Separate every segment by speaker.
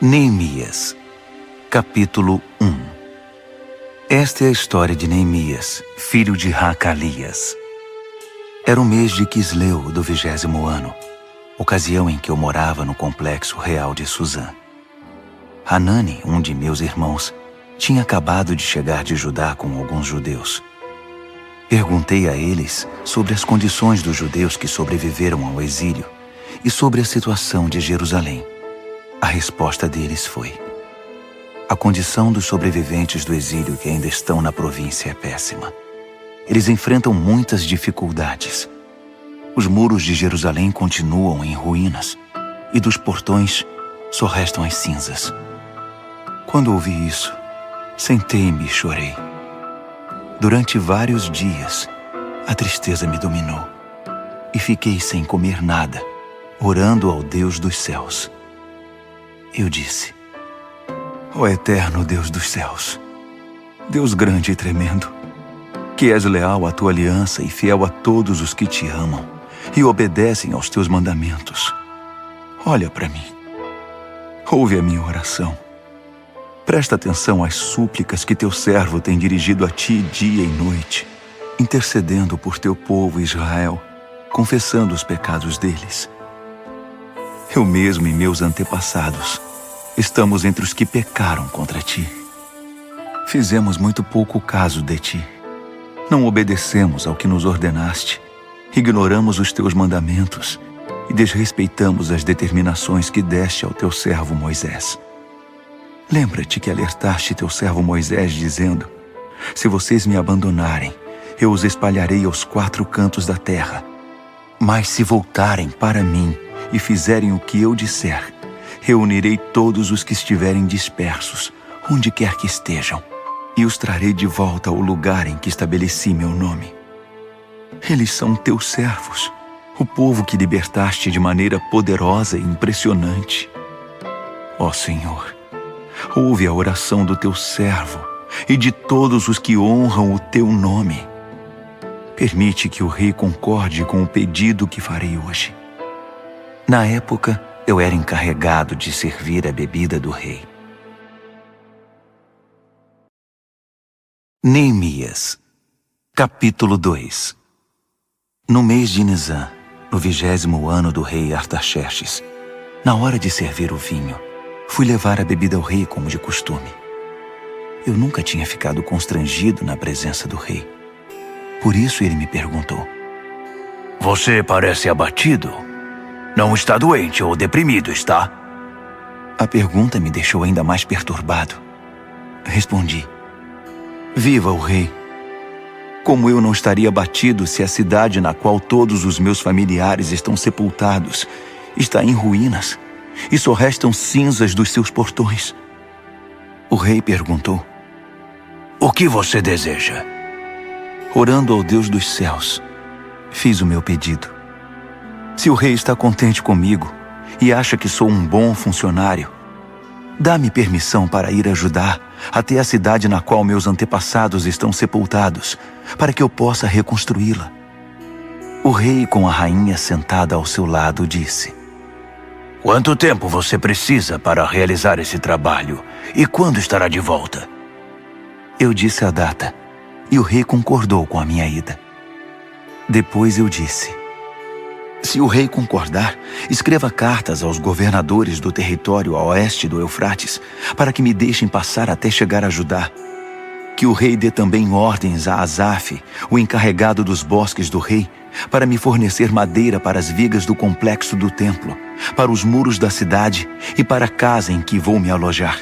Speaker 1: Neemias, capítulo 1. Esta é a história de Neemias, filho de Hacalias. Era o mês de Quisleu do 20º ano, ocasião em que eu morava no complexo real de Suzã. Hanani, um de meus irmãos, tinha acabado de chegar de Judá com alguns judeus. Perguntei a eles sobre as condições dos judeus que sobreviveram ao exílio e sobre a situação de Jerusalém. A resposta deles foi: a condição dos sobreviventes do exílio que ainda estão na província é péssima. Eles enfrentam muitas dificuldades. Os muros de Jerusalém continuam em ruínas e dos portões só restam as cinzas. Quando ouvi isso, sentei-me e chorei. Durante vários dias, a tristeza me dominou e fiquei sem comer nada, orando ao Deus dos céus. Eu disse: ó eterno Deus dos céus, Deus grande e tremendo, que és leal à tua aliança e fiel a todos os que te amam e obedecem aos teus mandamentos, olha para mim, ouve a minha oração. Presta atenção às súplicas que teu servo tem dirigido a ti dia e noite, intercedendo por teu povo Israel, confessando os pecados deles. Eu mesmo e meus antepassados estamos entre os que pecaram contra ti. Fizemos muito pouco caso de ti. Não obedecemos ao que nos ordenaste, ignoramos os teus mandamentos e desrespeitamos as determinações que deste ao teu servo Moisés. Lembra-te que alertaste teu servo Moisés dizendo: se vocês me abandonarem, eu os espalharei aos 4 cantos da terra. Mas se voltarem para mim e fizerem o que eu disser, reunirei todos os que estiverem dispersos, onde quer que estejam, e os trarei de volta ao lugar em que estabeleci meu nome. Eles são teus servos, o povo que libertaste de maneira poderosa e impressionante. Ó Senhor, ouve a oração do teu servo e de todos os que honram o teu nome. Permite que o rei concorde com o pedido que farei hoje. Na época, eu era encarregado de servir a bebida do rei. Neemias, capítulo 2. No mês de Nisã, no 20º ano do rei Artaxerxes, na hora de servir o vinho, fui levar a bebida ao rei como de costume. Eu nunca tinha ficado constrangido na presença do rei. Por isso ele me perguntou: você parece abatido? Não está doente ou deprimido, está? A pergunta me deixou ainda mais perturbado. Respondi: viva o rei! Como eu não estaria abatido se a cidade na qual todos os meus familiares estão sepultados está em ruínas e só restam cinzas dos seus portões? O rei perguntou: o que você deseja? Orando ao Deus dos céus, fiz o meu pedido. Se o rei está contente comigo e acha que sou um bom funcionário, dá-me permissão para ir ajudar até a cidade na qual meus antepassados estão sepultados, para que eu possa reconstruí-la. O rei, com a rainha sentada ao seu lado, disse: quanto tempo você precisa para realizar esse trabalho e quando estará de volta? Eu disse a data e o rei concordou com a minha ida. Depois eu disse: se o rei concordar, escreva cartas aos governadores do território a oeste do Eufrates para que me deixem passar até chegar a Judá. Que o rei dê também ordens a Asaf, o encarregado dos bosques do rei, para me fornecer madeira para as vigas do complexo do templo, para os muros da cidade e para a casa em que vou me alojar.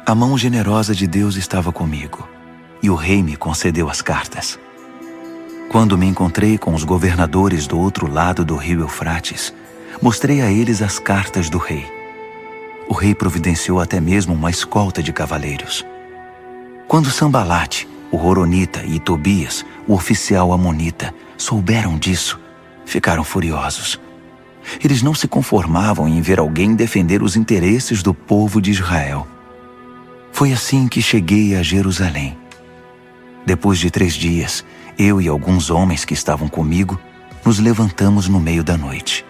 Speaker 1: A mão generosa de Deus estava comigo, e o rei me concedeu as cartas. Quando me encontrei com os governadores do outro lado do rio Eufrates, mostrei a eles as cartas do rei. O rei providenciou até mesmo uma escolta de cavaleiros. Quando Sambalate, o Horonita, e Tobias, o oficial amonita, souberam disso, ficaram furiosos. Eles não se conformavam em ver alguém defender os interesses do povo de Israel. Foi assim que cheguei a Jerusalém. Depois de 3 dias, eu e alguns homens que estavam comigo nos levantamos no meio da noite.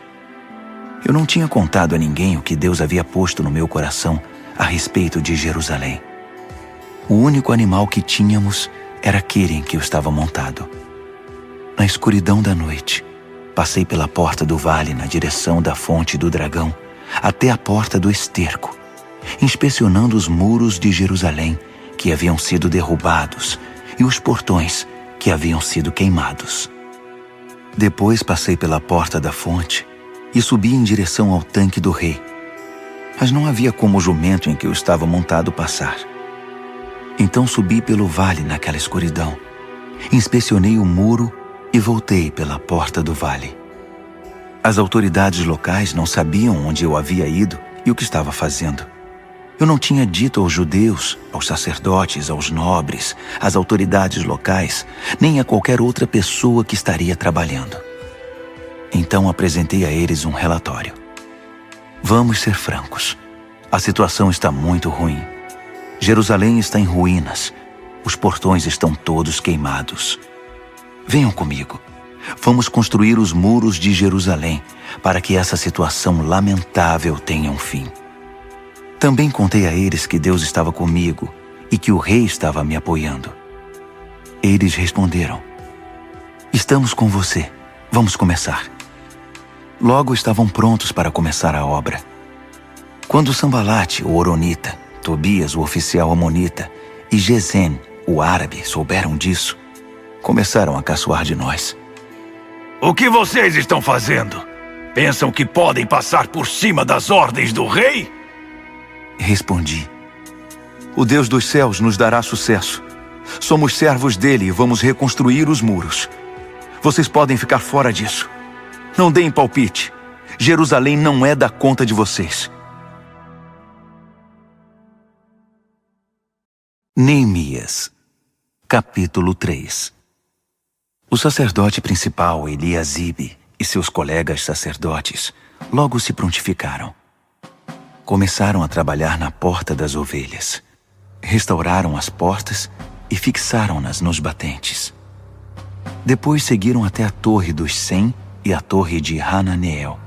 Speaker 1: Eu não tinha contado a ninguém o que Deus havia posto no meu coração a respeito de Jerusalém. O único animal que tínhamos era aquele em que eu estava montado. Na escuridão da noite, passei pela porta do vale na direção da fonte do dragão, até a porta do esterco, inspecionando os muros de Jerusalém que haviam sido derrubados e os portões que haviam sido queimados. Depois passei pela porta da fonte e subi em direção ao tanque do rei. Mas não havia como o jumento em que eu estava montado passar. Então subi pelo vale naquela escuridão, inspecionei o muro e voltei pela porta do vale. As autoridades locais não sabiam onde eu havia ido e o que estava fazendo. Eu não tinha dito aos judeus, aos sacerdotes, aos nobres, às autoridades locais, nem a qualquer outra pessoa que estaria trabalhando. Então apresentei a eles um relatório. Vamos ser francos. A situação está muito ruim. Jerusalém está em ruínas. Os portões estão todos queimados. Venham comigo. Vamos construir os muros de Jerusalém para que essa situação lamentável tenha um fim. Também contei a eles que Deus estava comigo e que o rei estava me apoiando. Eles responderam: estamos com você. Vamos começar. Logo estavam prontos para começar a obra. Quando Sambalate, o Horonita, Tobias, o oficial amonita, e Gesem, o árabe, souberam disso, começaram a caçoar de nós.
Speaker 2: O que vocês estão fazendo? Pensam que podem passar por cima das ordens do rei?
Speaker 1: Respondi: o Deus dos céus nos dará sucesso. Somos servos dele e vamos reconstruir os muros. Vocês podem ficar fora disso. Não deem palpite. Jerusalém não é da conta de vocês. Neemias, capítulo 3. O sacerdote principal, Eliasibe, e seus colegas sacerdotes logo se prontificaram. Começaram a trabalhar na porta das ovelhas. Restauraram as portas e fixaram-nas nos batentes. Depois seguiram até a torre dos Sem e a torre de Hananeel.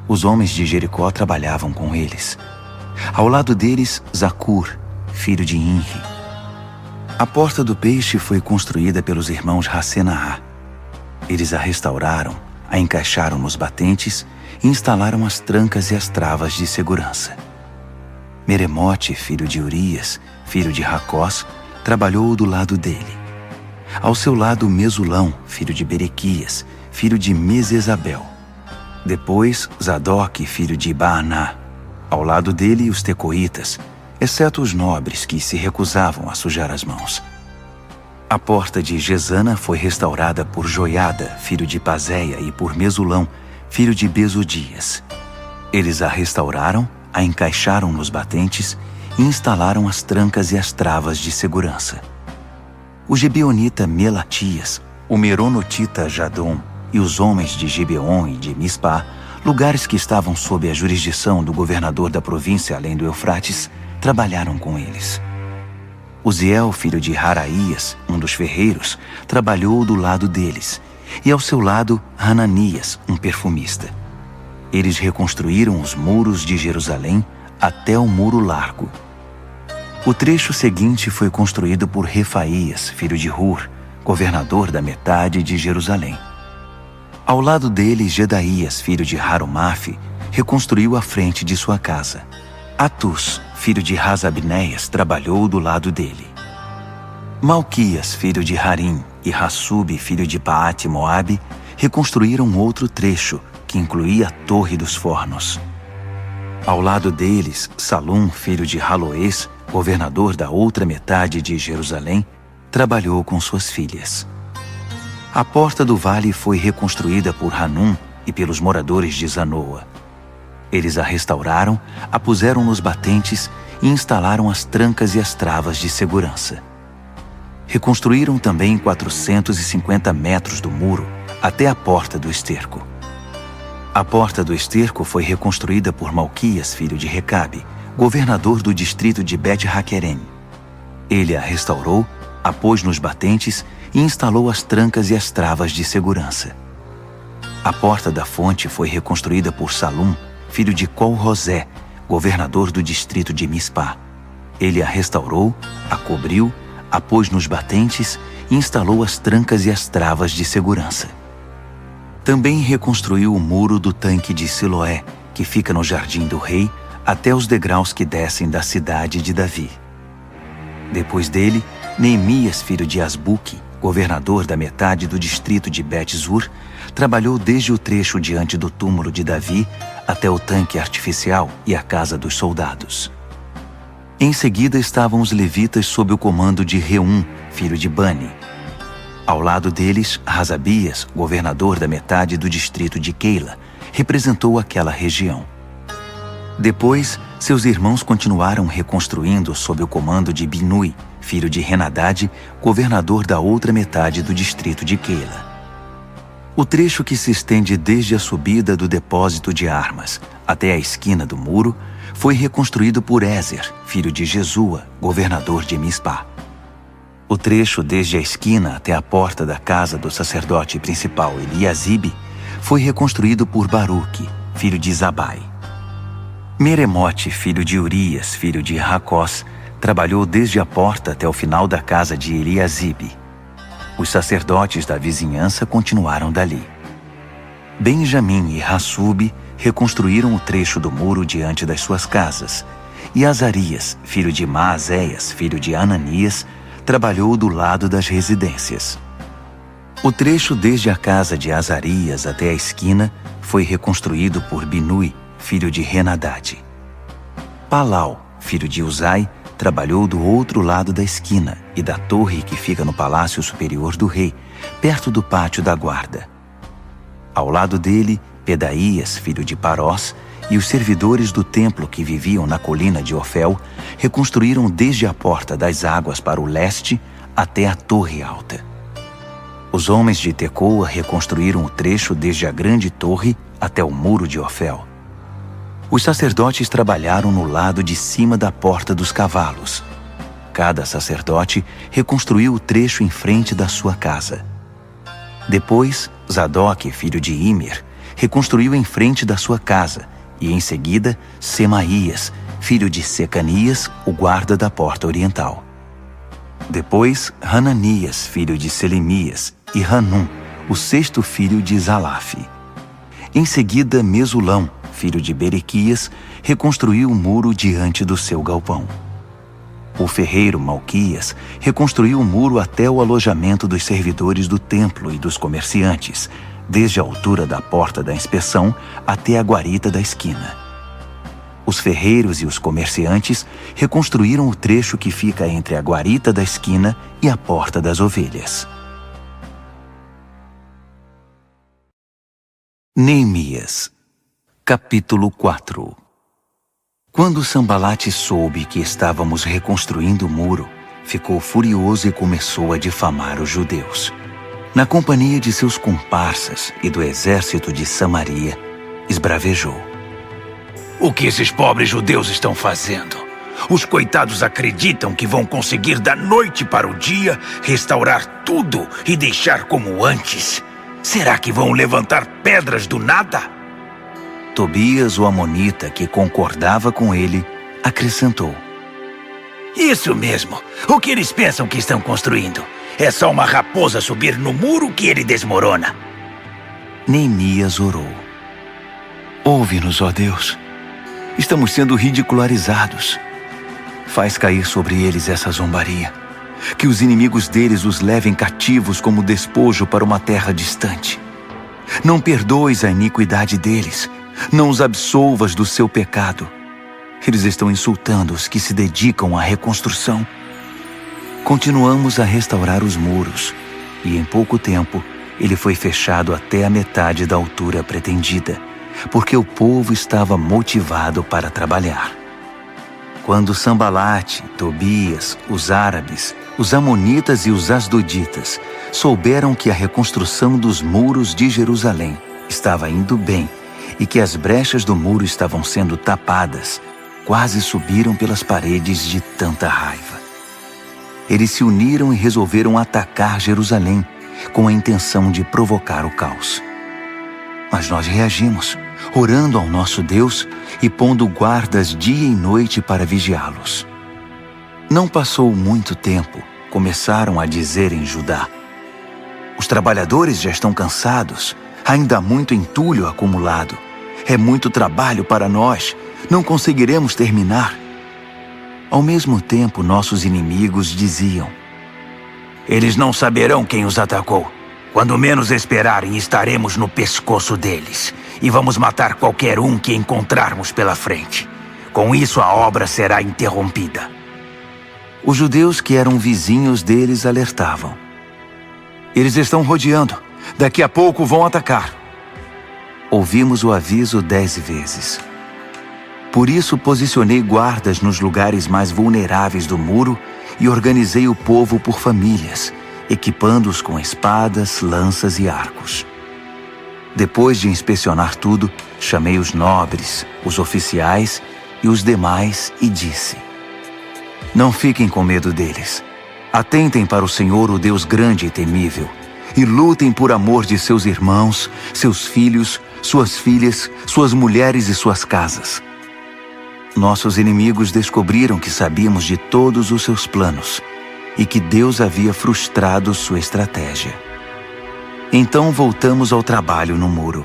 Speaker 1: Os homens de Jericó trabalhavam com eles. Ao lado deles, Zacur, filho de Inri. A porta do peixe foi construída pelos irmãos Hassenaá. Eles a restauraram, a encaixaram nos batentes e instalaram as trancas e as travas de segurança. Meremote, filho de Urias, filho de Racós, trabalhou do lado dele. Ao seu lado, Mesulão, filho de Berequias, filho de Mesesabel. Depois, Zadok, filho de Baaná. Ao lado dele, os tecoitas, exceto os nobres que se recusavam a sujar as mãos. A porta de Gesana foi restaurada por Joiada, filho de Pazéia, e por Mesulão, filho de Besodias. Eles a restauraram, a encaixaram nos batentes e instalaram as trancas e as travas de segurança. O gibeonita Melatias, o meronotita Jadom e os homens de Gibeon e de Mispá, lugares que estavam sob a jurisdição do governador da província além do Eufrates, trabalharam com eles. Uziel, filho de Haraías, um dos ferreiros, trabalhou do lado deles, e ao seu lado Hananias, um perfumista. Eles reconstruíram os muros de Jerusalém até o muro largo. O trecho seguinte foi construído por Refaías, filho de Hur, governador da metade de Jerusalém. Ao lado dele, Gedaías, filho de Harumaf, reconstruiu a frente de sua casa. Atus, filho de Hasabneias, trabalhou do lado dele. Malquias, filho de Harim, e Hassub, filho de Paate-Moabe, reconstruíram outro trecho, que incluía a Torre dos Fornos. Ao lado deles, Salum, filho de Haloés, governador da outra metade de Jerusalém, trabalhou com suas filhas. A porta do vale foi reconstruída por Hanum e pelos moradores de Zanoa. Eles a restauraram, a puseram nos batentes e instalaram as trancas e as travas de segurança. Reconstruíram também 450 metros do muro até a porta do esterco. A porta do esterco foi reconstruída por Malquias, filho de Recabe, governador do distrito de Bet-Haquerem. Ele a restaurou, a pôs nos batentes e instalou as trancas e as travas de segurança. A porta da fonte foi reconstruída por Salum, filho de Col-Rosé, governador do distrito de Mispá. Ele a restaurou, a cobriu, a pôs nos batentes e instalou as trancas e as travas de segurança. Também reconstruiu o muro do tanque de Siloé, que fica no jardim do rei, até os degraus que descem da cidade de Davi. Depois dele, Neemias, filho de Asbuque, governador da metade do distrito de Bet-Zur, trabalhou desde o trecho diante do túmulo de Davi até o tanque artificial e a casa dos soldados. Em seguida estavam os levitas sob o comando de Reum, filho de Bani. Ao lado deles, Razabias, governador da metade do distrito de Keila, representou aquela região. Depois, seus irmãos continuaram reconstruindo sob o comando de Binui, filho de Henadade, governador da outra metade do distrito de Keila. O trecho que se estende desde a subida do depósito de armas até a esquina do muro foi reconstruído por Ézer, filho de Jesua, governador de Mispá. O trecho desde a esquina até a porta da casa do sacerdote principal Eliasibe foi reconstruído por Baruque, filho de Zabai. Meremote, filho de Urias, filho de Racós, trabalhou desde a porta até o final da casa de Eliasibe. Os sacerdotes da vizinhança continuaram dali. Benjamim e Hassube reconstruíram o trecho do muro diante das suas casas, e Azarias, filho de Maazéias, filho de Ananias, trabalhou do lado das residências. O trecho desde a casa de Azarias até a esquina foi reconstruído por Binui, filho de Henadade. Palau, filho de Uzai, trabalhou do outro lado da esquina e da torre que fica no palácio superior do rei, perto do pátio da guarda. Ao lado dele, Pedaías, filho de Parós, e os servidores do templo que viviam na colina de Ofel reconstruíram desde a porta das águas para o leste até a torre alta. Os homens de Tecoa reconstruíram o trecho desde a grande torre até o muro de Ofel. Os sacerdotes trabalharam no lado de cima da porta dos cavalos. Cada sacerdote reconstruiu o trecho em frente da sua casa. Depois, Zadok, filho de Imer, reconstruiu em frente da sua casa, e em seguida, Semaías, filho de Secanias, o guarda da porta oriental. Depois, Hananias, filho de Selemias, e Hanum, o sexto filho de Zalaf. Em seguida, Mesulão, filho de Berequias, reconstruiu o muro diante do seu galpão. O ferreiro Malquias reconstruiu o muro até o alojamento dos servidores do templo e dos comerciantes, desde a altura da porta da inspeção até a guarita da esquina. Os ferreiros e os comerciantes reconstruíram o trecho que fica entre a guarita da esquina e a porta das ovelhas. Neemias, capítulo 4. Quando Sambalate soube que estávamos reconstruindo o muro, ficou furioso e começou a difamar os judeus. Na companhia de seus comparsas e do exército de Samaria, esbravejou.
Speaker 2: O que esses pobres judeus estão fazendo? Os coitados acreditam que vão conseguir da noite para o dia restaurar tudo e deixar como antes. Será que vão levantar pedras do nada?
Speaker 1: Tobias, o amonita, que concordava com ele, acrescentou.
Speaker 2: Isso mesmo. O que eles pensam que estão construindo? É só uma raposa subir no muro que ele desmorona.
Speaker 1: Neemias orou. Ouve-nos, ó Deus. Estamos sendo ridicularizados. Faz cair sobre eles essa zombaria. Que os inimigos deles os levem cativos como despojo para uma terra distante. Não perdoes a iniquidade deles. Não os absolvas do seu pecado. Eles estão insultando os que se dedicam à reconstrução. Continuamos a restaurar os muros, e em pouco tempo ele foi fechado até a metade da altura pretendida, porque o povo estava motivado para trabalhar. Quando Sambalate, Tobias, os árabes, os amonitas e os asdoditas souberam que a reconstrução dos muros de Jerusalém estava indo bem e que as brechas do muro estavam sendo tapadas, quase subiram pelas paredes de tanta raiva. Eles se uniram e resolveram atacar Jerusalém, com a intenção de provocar o caos. Mas nós reagimos, orando ao nosso Deus e pondo guardas dia e noite para vigiá-los. Não passou muito tempo, começaram a dizer em Judá: os trabalhadores já estão cansados, ainda há muito entulho acumulado. É muito trabalho para nós, não conseguiremos terminar. Ao mesmo tempo, nossos inimigos diziam: eles não saberão quem os atacou. Quando menos esperarem, estaremos no pescoço deles e vamos matar qualquer um que encontrarmos pela frente. Com isso, a obra será interrompida. Os judeus que eram vizinhos deles alertavam: eles estão rodeando, daqui a pouco vão atacar. Ouvimos o aviso 10 vezes. Por isso posicionei guardas nos lugares mais vulneráveis do muro e organizei o povo por famílias, equipando-os com espadas, lanças e arcos. Depois de inspecionar tudo, chamei os nobres, os oficiais e os demais e disse: não fiquem com medo deles. Atentem para o Senhor, o Deus grande e temível, e lutem por amor de seus irmãos, seus filhos, suas filhas, suas mulheres e suas casas. Nossos inimigos descobriram que sabíamos de todos os seus planos e que Deus havia frustrado sua estratégia. Então voltamos ao trabalho no muro.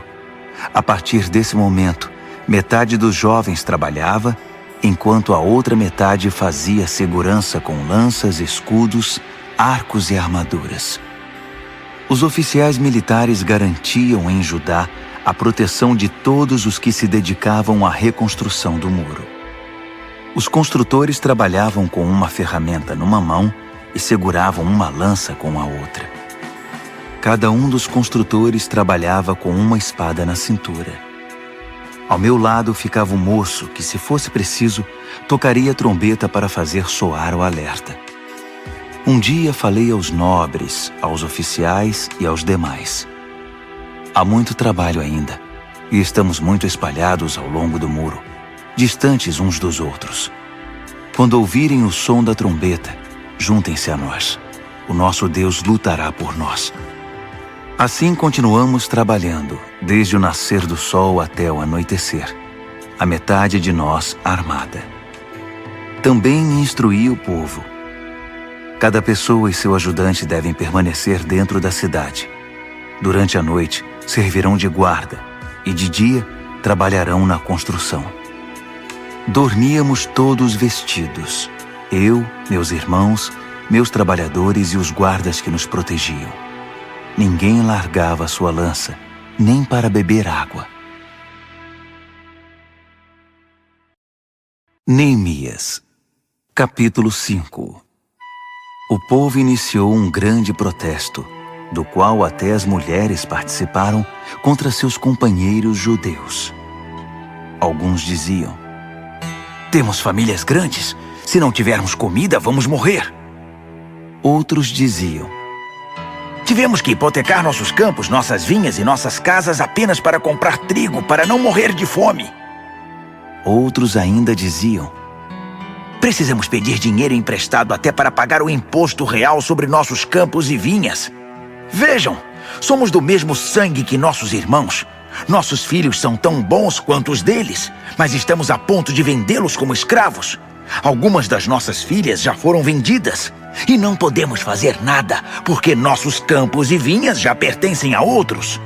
Speaker 1: A partir desse momento, metade dos jovens trabalhava, enquanto a outra metade fazia segurança com lanças, escudos, arcos e armaduras. Os oficiais militares garantiam em Judá a proteção de todos os que se dedicavam à reconstrução do muro. Os construtores trabalhavam com uma ferramenta numa mão e seguravam uma lança com a outra. Cada um dos construtores trabalhava com uma espada na cintura. Ao meu lado ficava um moço que, se fosse preciso, tocaria a trombeta para fazer soar o alerta. Um dia falei aos nobres, aos oficiais e aos demais: há muito trabalho ainda, e estamos muito espalhados ao longo do muro, distantes uns dos outros. Quando ouvirem o som da trombeta, juntem-se a nós. O nosso Deus lutará por nós. Assim continuamos trabalhando, desde o nascer do sol até o anoitecer, a metade de nós armada. Também instruí o povo: cada pessoa e seu ajudante devem permanecer dentro da cidade. Durante a noite, servirão de guarda, e de dia, trabalharão na construção. Dormíamos todos vestidos, eu, meus irmãos, meus trabalhadores e os guardas que nos protegiam. Ninguém largava sua lança, nem para beber água. Neemias, capítulo 5. O povo iniciou um grande protesto, do qual até as mulheres participaram, contra seus companheiros judeus. Alguns diziam: temos famílias grandes. Se não tivermos comida, vamos morrer. Outros diziam: tivemos que hipotecar nossos campos, nossas vinhas e nossas casas apenas para comprar trigo, para não morrer de fome. Outros ainda diziam: precisamos pedir dinheiro emprestado até para pagar o imposto real sobre nossos campos e vinhas. Vejam, somos do mesmo sangue que nossos irmãos. Nossos filhos são tão bons quanto os deles, mas estamos a ponto de vendê-los como escravos. Algumas das nossas filhas já foram vendidas. E não podemos fazer nada, porque nossos campos e vinhas já pertencem a outros.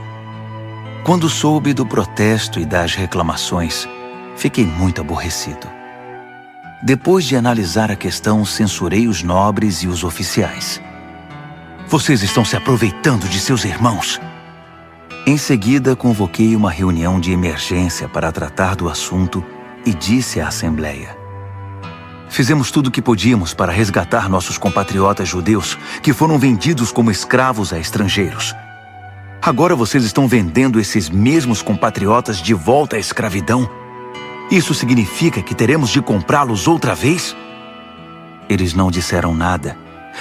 Speaker 1: Quando soube do protesto e das reclamações, fiquei muito aborrecido. Depois de analisar a questão, censurei os nobres e os oficiais. Vocês estão se aproveitando de seus irmãos. Em seguida, convoquei uma reunião de emergência para tratar do assunto e disse à Assembleia: fizemos tudo o que podíamos para resgatar nossos compatriotas judeus que foram vendidos como escravos a estrangeiros. Agora vocês estão vendendo esses mesmos compatriotas de volta à escravidão. Isso significa que teremos de comprá-los outra vez? Eles não disseram nada,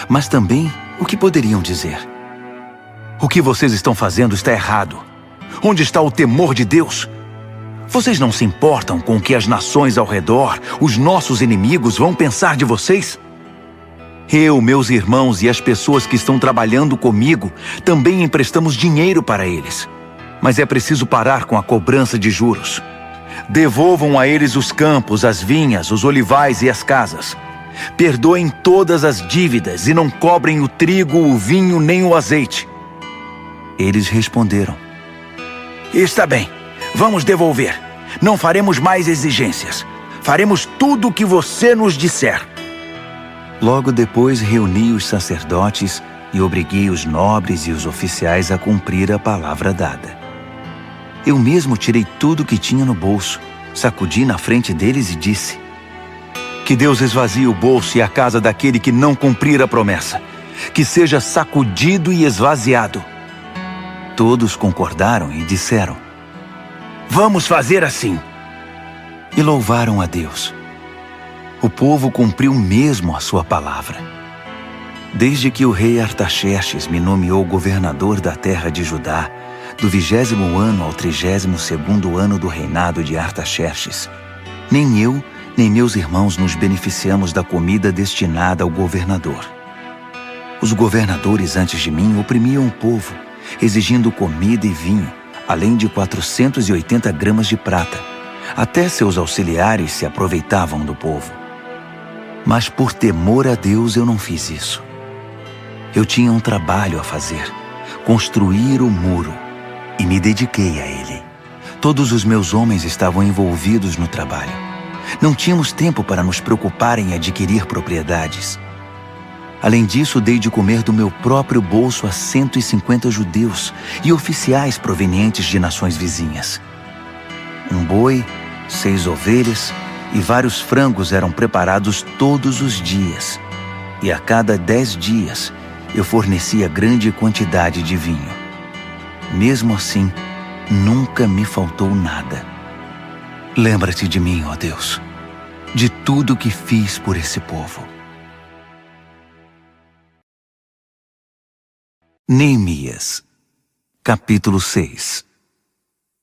Speaker 1: mas também o que poderiam dizer? O que vocês estão fazendo está errado. Onde está o temor de Deus? Vocês não se importam com o que as nações ao redor, os nossos inimigos, vão pensar de vocês? Eu, meus irmãos e as pessoas que estão trabalhando comigo, também emprestamos dinheiro para eles. Mas é preciso parar com a cobrança de juros. Devolvam a eles os campos, as vinhas, os olivais e as casas. Perdoem todas as dívidas e não cobrem o trigo, o vinho nem o azeite. Eles responderam: está bem, vamos devolver. Não faremos mais exigências. Faremos tudo o que você nos disser. Logo depois reuni os sacerdotes e obriguei os nobres e os oficiais a cumprir a palavra dada. Eu mesmo tirei tudo o que tinha no bolso, sacudi na frente deles e disse: que Deus esvazie o bolso e a casa daquele que não cumprir a promessa, que seja sacudido e esvaziado. Todos concordaram e disseram: vamos fazer assim. E louvaram a Deus. O povo cumpriu mesmo a sua palavra. Desde que o rei Artaxerxes me nomeou governador da terra de Judá, do 20º ano ao 32º ano do reinado de Artaxerxes, nem eu, nem meus irmãos nos beneficiamos da comida destinada ao governador. Os governadores antes de mim oprimiam o povo, exigindo comida e vinho, além de 480 gramas de prata. Até seus auxiliares se aproveitavam do povo. Mas por temor a Deus eu não fiz isso. Eu tinha um trabalho a fazer, construir o muro, e me dediquei a ele. Todos os meus homens estavam envolvidos no trabalho. Não tínhamos tempo para nos preocupar em adquirir propriedades. Além disso, dei de comer do meu próprio bolso a 150 judeus e oficiais provenientes de nações vizinhas. Um boi, 6 ovelhas e vários frangos eram preparados todos os dias. E a cada 10 dias, eu fornecia grande quantidade de vinho. Mesmo assim, nunca me faltou nada. Lembra-te de mim, ó Deus, de tudo que fiz por esse povo. Neemias, capítulo 6.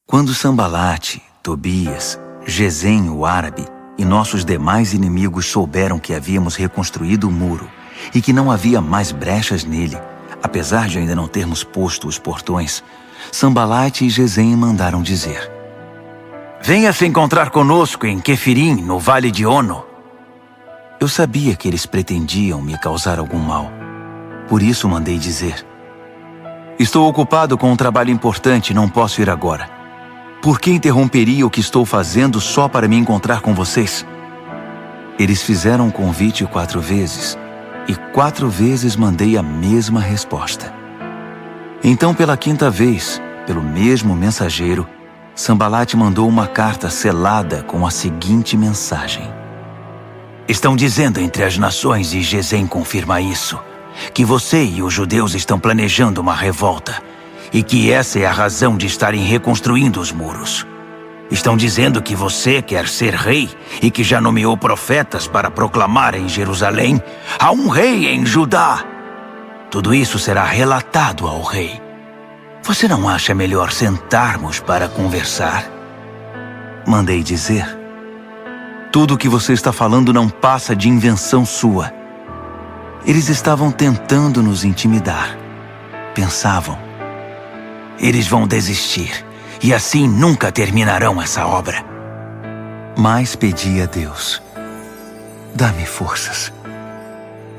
Speaker 1: Quando Sambalate, Tobias, Gesem, o árabe, e nossos demais inimigos souberam que havíamos reconstruído o muro e que não havia mais brechas nele, apesar de ainda não termos posto os portões, Sambalate e Gesem mandaram dizer: venha se encontrar conosco em Quefirim, no vale de Ono. Eu sabia que eles pretendiam me causar algum mal. Por isso mandei dizer: estou ocupado com um trabalho importante e não posso ir agora. Por que interromperia o que estou fazendo só para me encontrar com vocês? Eles fizeram um convite 4 vezes, e 4 vezes mandei a mesma resposta. Então, pela 5ª vez, pelo mesmo mensageiro, Sambalate mandou uma carta selada com a seguinte mensagem: estão dizendo entre as nações, e Gesem confirma isso, que você e os judeus estão planejando uma revolta, e que essa é a razão de estarem reconstruindo os muros. Estão dizendo que você quer ser rei e que já nomeou profetas para proclamar em Jerusalém: há um rei em Judá. Tudo isso será relatado ao rei. Você não acha melhor sentarmos para conversar? Mandei dizer: tudo o que você está falando não passa de invenção sua. Eles estavam tentando nos intimidar. Pensavam: eles vão desistir, e assim nunca terminarão essa obra. Mas pedi a Deus: dá-me forças.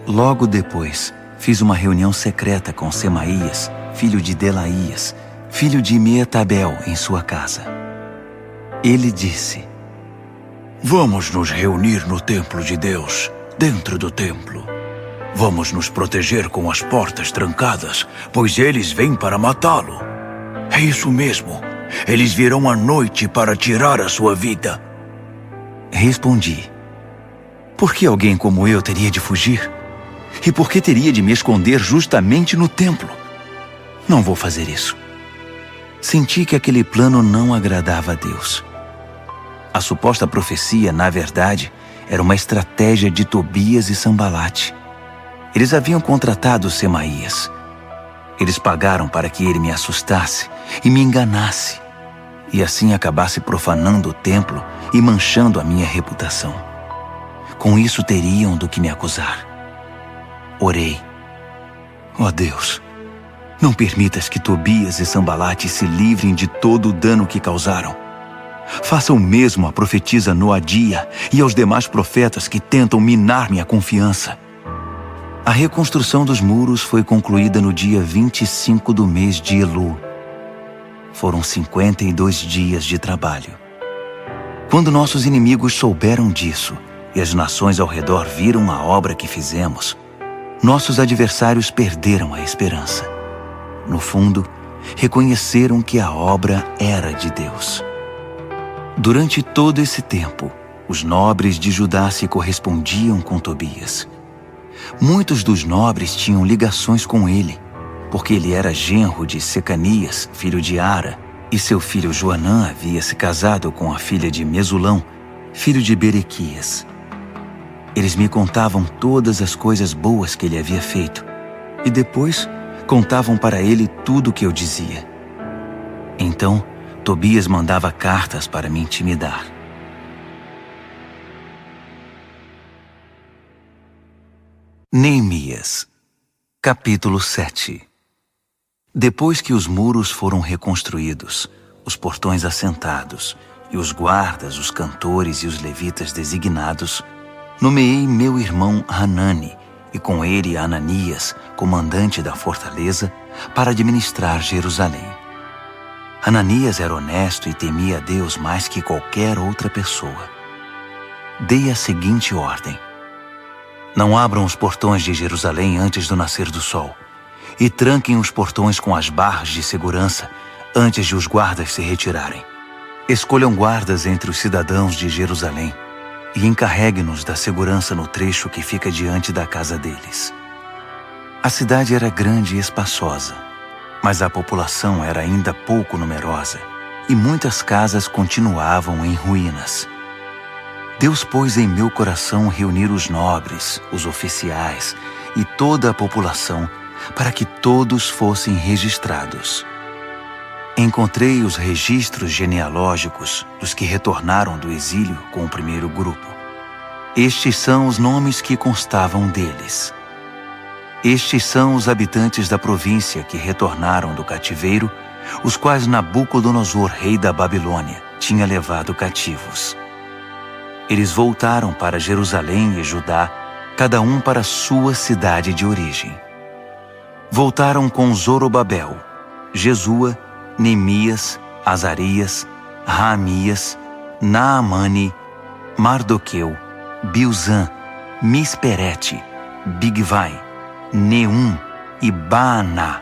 Speaker 1: Logo depois, fiz uma reunião secreta com Semaías, filho de Delaías, filho de Meetabel, em sua casa. Ele disse: vamos nos reunir no templo de Deus, dentro do templo. Vamos nos proteger com as portas trancadas, pois eles vêm para matá-lo. É isso mesmo. Eles virão à noite para tirar a sua vida. Respondi: por que alguém como eu teria de fugir? E por que teria de me esconder justamente no templo? Não vou fazer isso. Senti que aquele plano não agradava a Deus. A suposta profecia, na verdade, era uma estratégia de Tobias e Sambalate. Eles haviam contratado Semaías. Eles pagaram para que ele me assustasse e me enganasse, e assim acabasse profanando o templo e manchando a minha reputação. Com isso teriam do que me acusar. Orei: ó Deus, Não permitas que Tobias e Sambalate se livrem de todo o dano que causaram. Faça o mesmo à profetisa Noadia e aos demais profetas que tentam minar minha confiança. A reconstrução dos muros foi concluída no dia 25 do mês de Elu. Foram 52 dias de trabalho. Quando nossos inimigos souberam disso e as nações ao redor viram a obra que fizemos, nossos adversários perderam a esperança. No fundo, reconheceram que a obra era de Deus. Durante todo esse tempo, os nobres de Judá se correspondiam com Tobias. Muitos dos nobres tinham ligações com ele, porque ele era genro de Secanias, filho de Ara, e seu filho Joanã havia se casado com a filha de Mesulão, filho de Berequias. Eles me contavam todas as coisas boas que ele havia feito, e depois contavam para ele tudo o que eu dizia. Então, Tobias mandava cartas para me intimidar. Neemias, capítulo 7. Depois que os muros foram reconstruídos, os portões assentados e os guardas, os cantores e os levitas designados, nomeei meu irmão Hanani e com ele Ananias, comandante da fortaleza, para administrar Jerusalém. Ananias era honesto e temia a Deus mais que qualquer outra pessoa. Dei a seguinte ordem: não abram os portões de Jerusalém antes do nascer do sol, e tranquem os portões com as barras de segurança antes de os guardas se retirarem. Escolham guardas entre os cidadãos de Jerusalém e encarregue-nos da segurança no trecho que fica diante da casa deles. A cidade era grande e espaçosa, mas a população era ainda pouco numerosa e muitas casas continuavam em ruínas. Deus pôs em meu coração reunir os nobres, os oficiais e toda a população para que todos fossem registrados. Encontrei os registros genealógicos dos que retornaram do exílio com o primeiro grupo. Estes são os nomes que constavam deles. Estes são os habitantes da província que retornaram do cativeiro, os quais Nabucodonosor, rei da Babilônia, tinha levado cativos. Eles voltaram para Jerusalém e Judá, cada um para sua cidade de origem. Voltaram com Zorobabel, Jesua, Neemias, Azarias, Raamias, Naamane, Mardoqueu, Bilzã, Misperete, Bigvai, Neum e Baaná.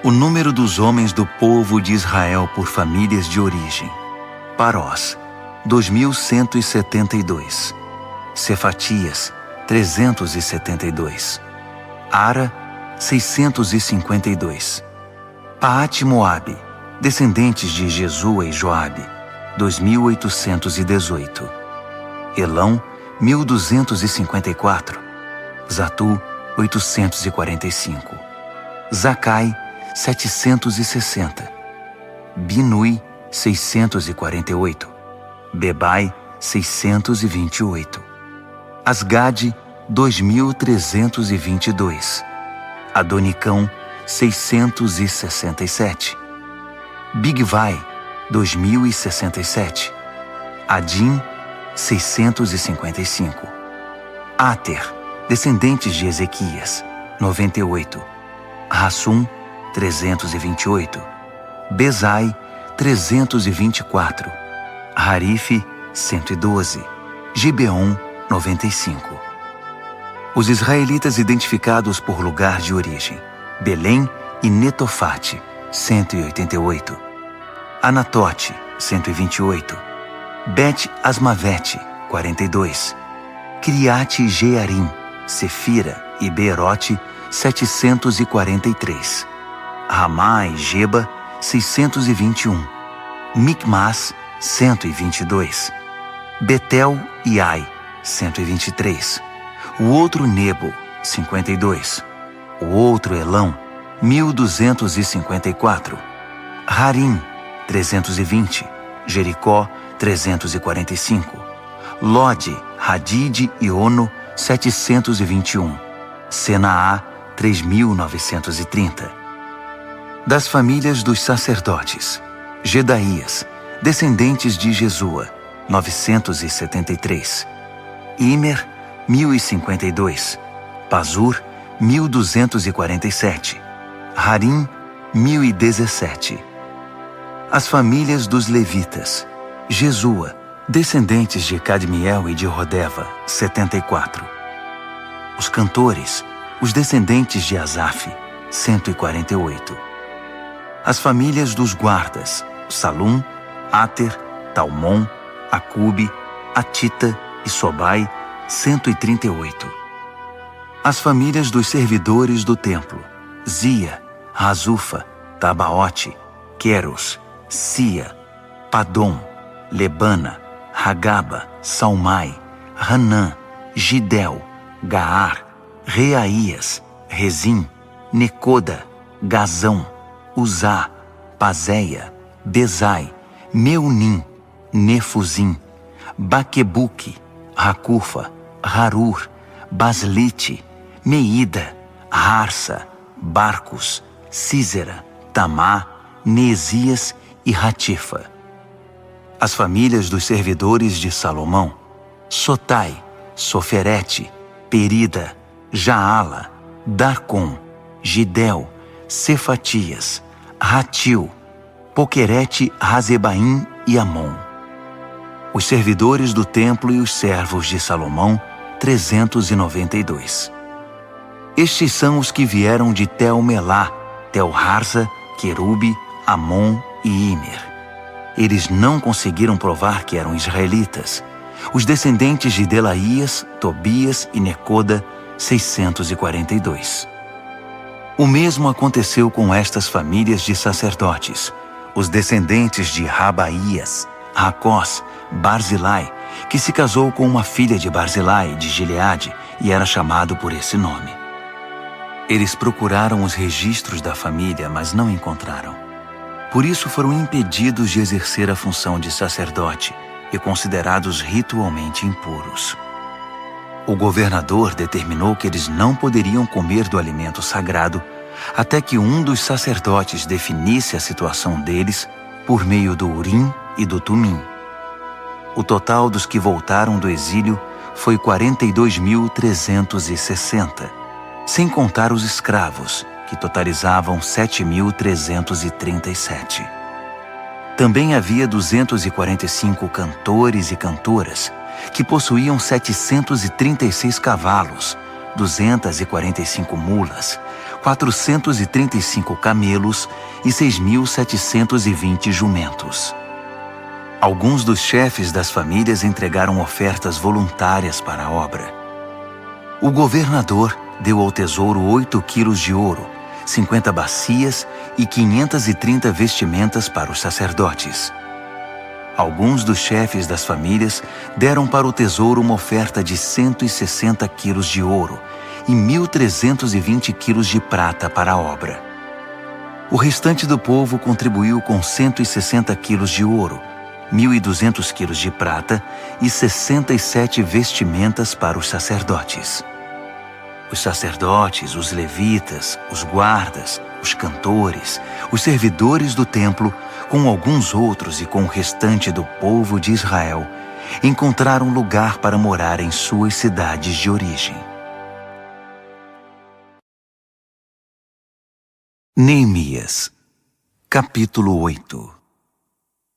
Speaker 1: O número dos homens do povo de Israel por famílias de origem: Parós, 2.172. Cefatias, 372. Ara, 652. Paate-Moabe, descendentes de Jesua e Joabe, 2.818. Elão, 1.254. Zatu, 845. Zacai, 760. Binui, 648. Bebai, 628. Asgade, 2.322. Adonicão, 667. Bigvai, 2.067. Adim, 655. Ater, descendentes de Ezequias, 98. Rassum, 328. Bezai, 324. Harife, 112. Gibeon, 95. Os israelitas identificados por lugar de origem: Belém e Netofate, 188. Anatote, 128. Bet-Asmavete, 42. Criate Jearim, Sefira e Beerote, 743. Ramá e Geba, 621. Micmas, 122. Betel e Ai, 123. O outro Nebo, 52. O outro Elão, 1.254. Harim, 320. Jericó, 345. Lode, Hadide e Ono, 721. Senaá, 3.930. Das famílias dos sacerdotes: Gedaías, descendentes de Jesua, 973. Imer, 1052. Pazur, 1247. Harim, 1017. As famílias dos levitas: Jesua, descendentes de Cadmiel e de Rodeva, 74. Os cantores, os descendentes de Asaf, 148. As famílias dos guardas: Salum, Ater, Talmon, Acube, Atita e Sobai, 138. As famílias dos servidores do templo: Zia, Razufa, Tabaote, Queros, Sia, Padom, Lebana, Hagaba, Salmai, Hanã, Gidel, Gaar, Reaías, Rezim, Necoda, Gazão, Uzá, Pazéia, Bezai, Meunim, Nefuzim, Baquebuque, Racufa, Harur, Baslite, Meida, Harsa, Barcos, Císera, Tamá, Neesias e Ratifa. As famílias dos servidores de Salomão: Sotai, Soferete, Perida, Jaala, Darcom, Gidel, Cefatias, Ratil, Poquerete, Razebaim e Amon. Os servidores do templo e os servos de Salomão, 392. Estes são os que vieram de Tel-Melá, Tel-Harsa, Querube, Amon e Imer. Eles não conseguiram provar que eram israelitas. Os descendentes de Delaías, Tobias e Necoda, 642. O mesmo aconteceu com estas famílias de sacerdotes: os descendentes de Rabaías, Racós, Barzilai, que se casou com uma filha de Barzilai de Gileade e era chamado por esse nome. Eles procuraram os registros da família, mas não encontraram. Por isso foram impedidos de exercer a função de sacerdote e considerados ritualmente impuros. O governador determinou que eles não poderiam comer do alimento sagrado até que um dos sacerdotes definisse a situação deles por meio do Urim e do Tumim. O total dos que voltaram do exílio foi 42.360, sem contar os escravos, que totalizavam 7.337. Também havia 245 cantores e cantoras, que possuíam 736 cavalos, 245 mulas, 435 camelos e 6.720 jumentos. Alguns dos chefes das famílias entregaram ofertas voluntárias para a obra. O governador deu ao tesouro 8 quilos de ouro, 50 bacias e 530 vestimentas para os sacerdotes. Alguns dos chefes das famílias deram para o tesouro uma oferta de 160 quilos de ouro e 1.320 quilos de prata para a obra. O restante do povo contribuiu com 160 quilos de ouro, 1.200 quilos de prata e 67 vestimentas para os sacerdotes. Os sacerdotes, os levitas, os guardas, os cantores, os servidores do templo, com alguns outros e com o restante do povo de Israel, encontraram lugar para morar em suas cidades de origem. Neemias, capítulo 8.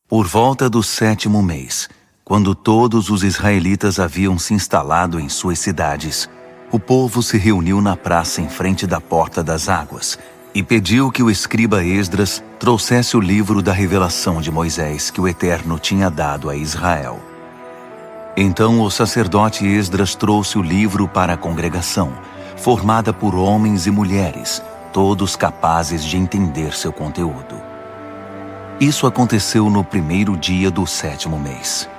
Speaker 1: Por volta do 7º mês, quando todos os israelitas haviam se instalado em suas cidades, o povo se reuniu na praça em frente da Porta das Águas e pediu que o escriba Esdras trouxesse o livro da revelação de Moisés que o Eterno tinha dado a Israel. Então o sacerdote Esdras trouxe o livro para a congregação, formada por homens e mulheres, todos capazes de entender seu conteúdo. Isso aconteceu no 1º dia do 7º mês.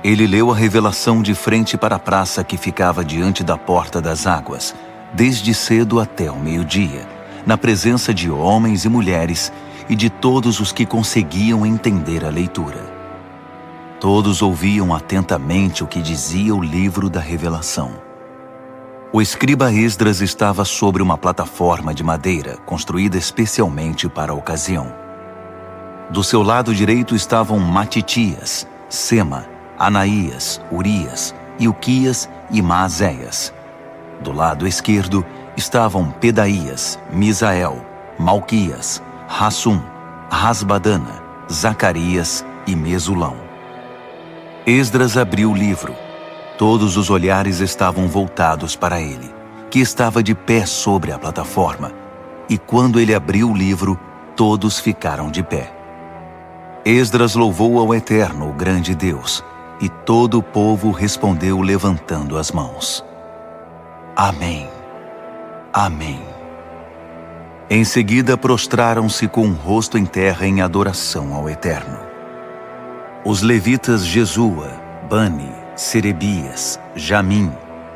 Speaker 1: Ele leu a revelação de frente para a praça que ficava diante da Porta das Águas, desde cedo até o meio-dia, na presença de homens e mulheres e de todos os que conseguiam entender a leitura. Todos ouviam atentamente o que dizia o livro da revelação. O escriba Esdras estava sobre uma plataforma de madeira construída especialmente para a ocasião. Do seu lado direito estavam Matitias, Sema, Anaías, Urias, Ilquias e Maazéias. Do lado esquerdo estavam Pedaías, Misael, Malquias, Hassum, Rasbadana, Zacarias e Mesulão. Esdras abriu o livro. Todos os olhares estavam voltados para ele, que estava de pé sobre a plataforma, e quando ele abriu o livro, todos ficaram de pé. Esdras louvou ao Eterno, o grande Deus, e todo o povo respondeu levantando as mãos. Amém. Amém. Em seguida prostraram-se com o rosto em terra em adoração ao Eterno. Os levitas Jesua, Bani, Serebias, Jamim,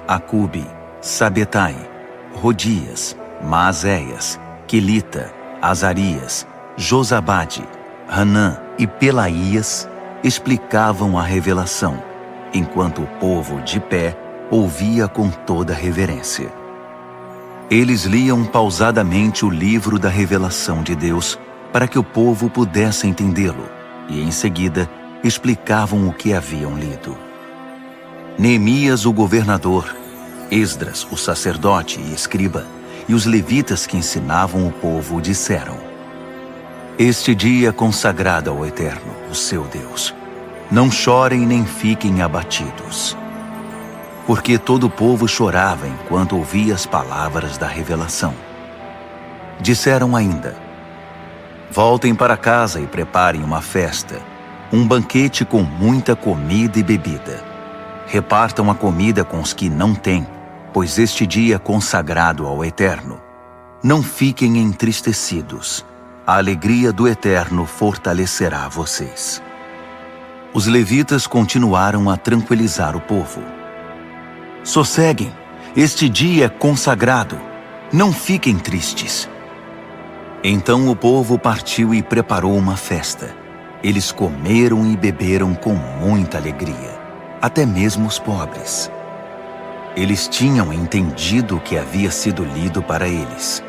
Speaker 1: Acube, Sabetai, Rodias, Maazéias, Quelita, Azarias, Josabade, Hanã e Pelaías explicavam a revelação, enquanto o povo de pé ouvia com toda reverência. Eles liam pausadamente o livro da revelação de Deus para que o povo pudesse entendê-lo, e em seguida explicavam o que haviam lido. Neemias, o governador, Esdras, o sacerdote e escriba, e os levitas que ensinavam o povo disseram: Este dia é consagrado ao Eterno, o seu Deus. Não chorem nem fiquem abatidos. Porque todo o povo chorava enquanto ouvia as palavras da revelação. Disseram ainda: Voltem para casa e preparem uma festa, um banquete com muita comida e bebida. Repartam a comida com os que não têm, pois este dia é consagrado ao Eterno. Não fiquem entristecidos. A alegria do Eterno fortalecerá vocês. Os levitas continuaram a tranquilizar o povo. Sosseguem, este dia é consagrado. Não fiquem tristes. Então o povo partiu e preparou uma festa. Eles comeram e beberam com muita alegria, até mesmo os pobres. Eles tinham entendido o que havia sido lido para eles.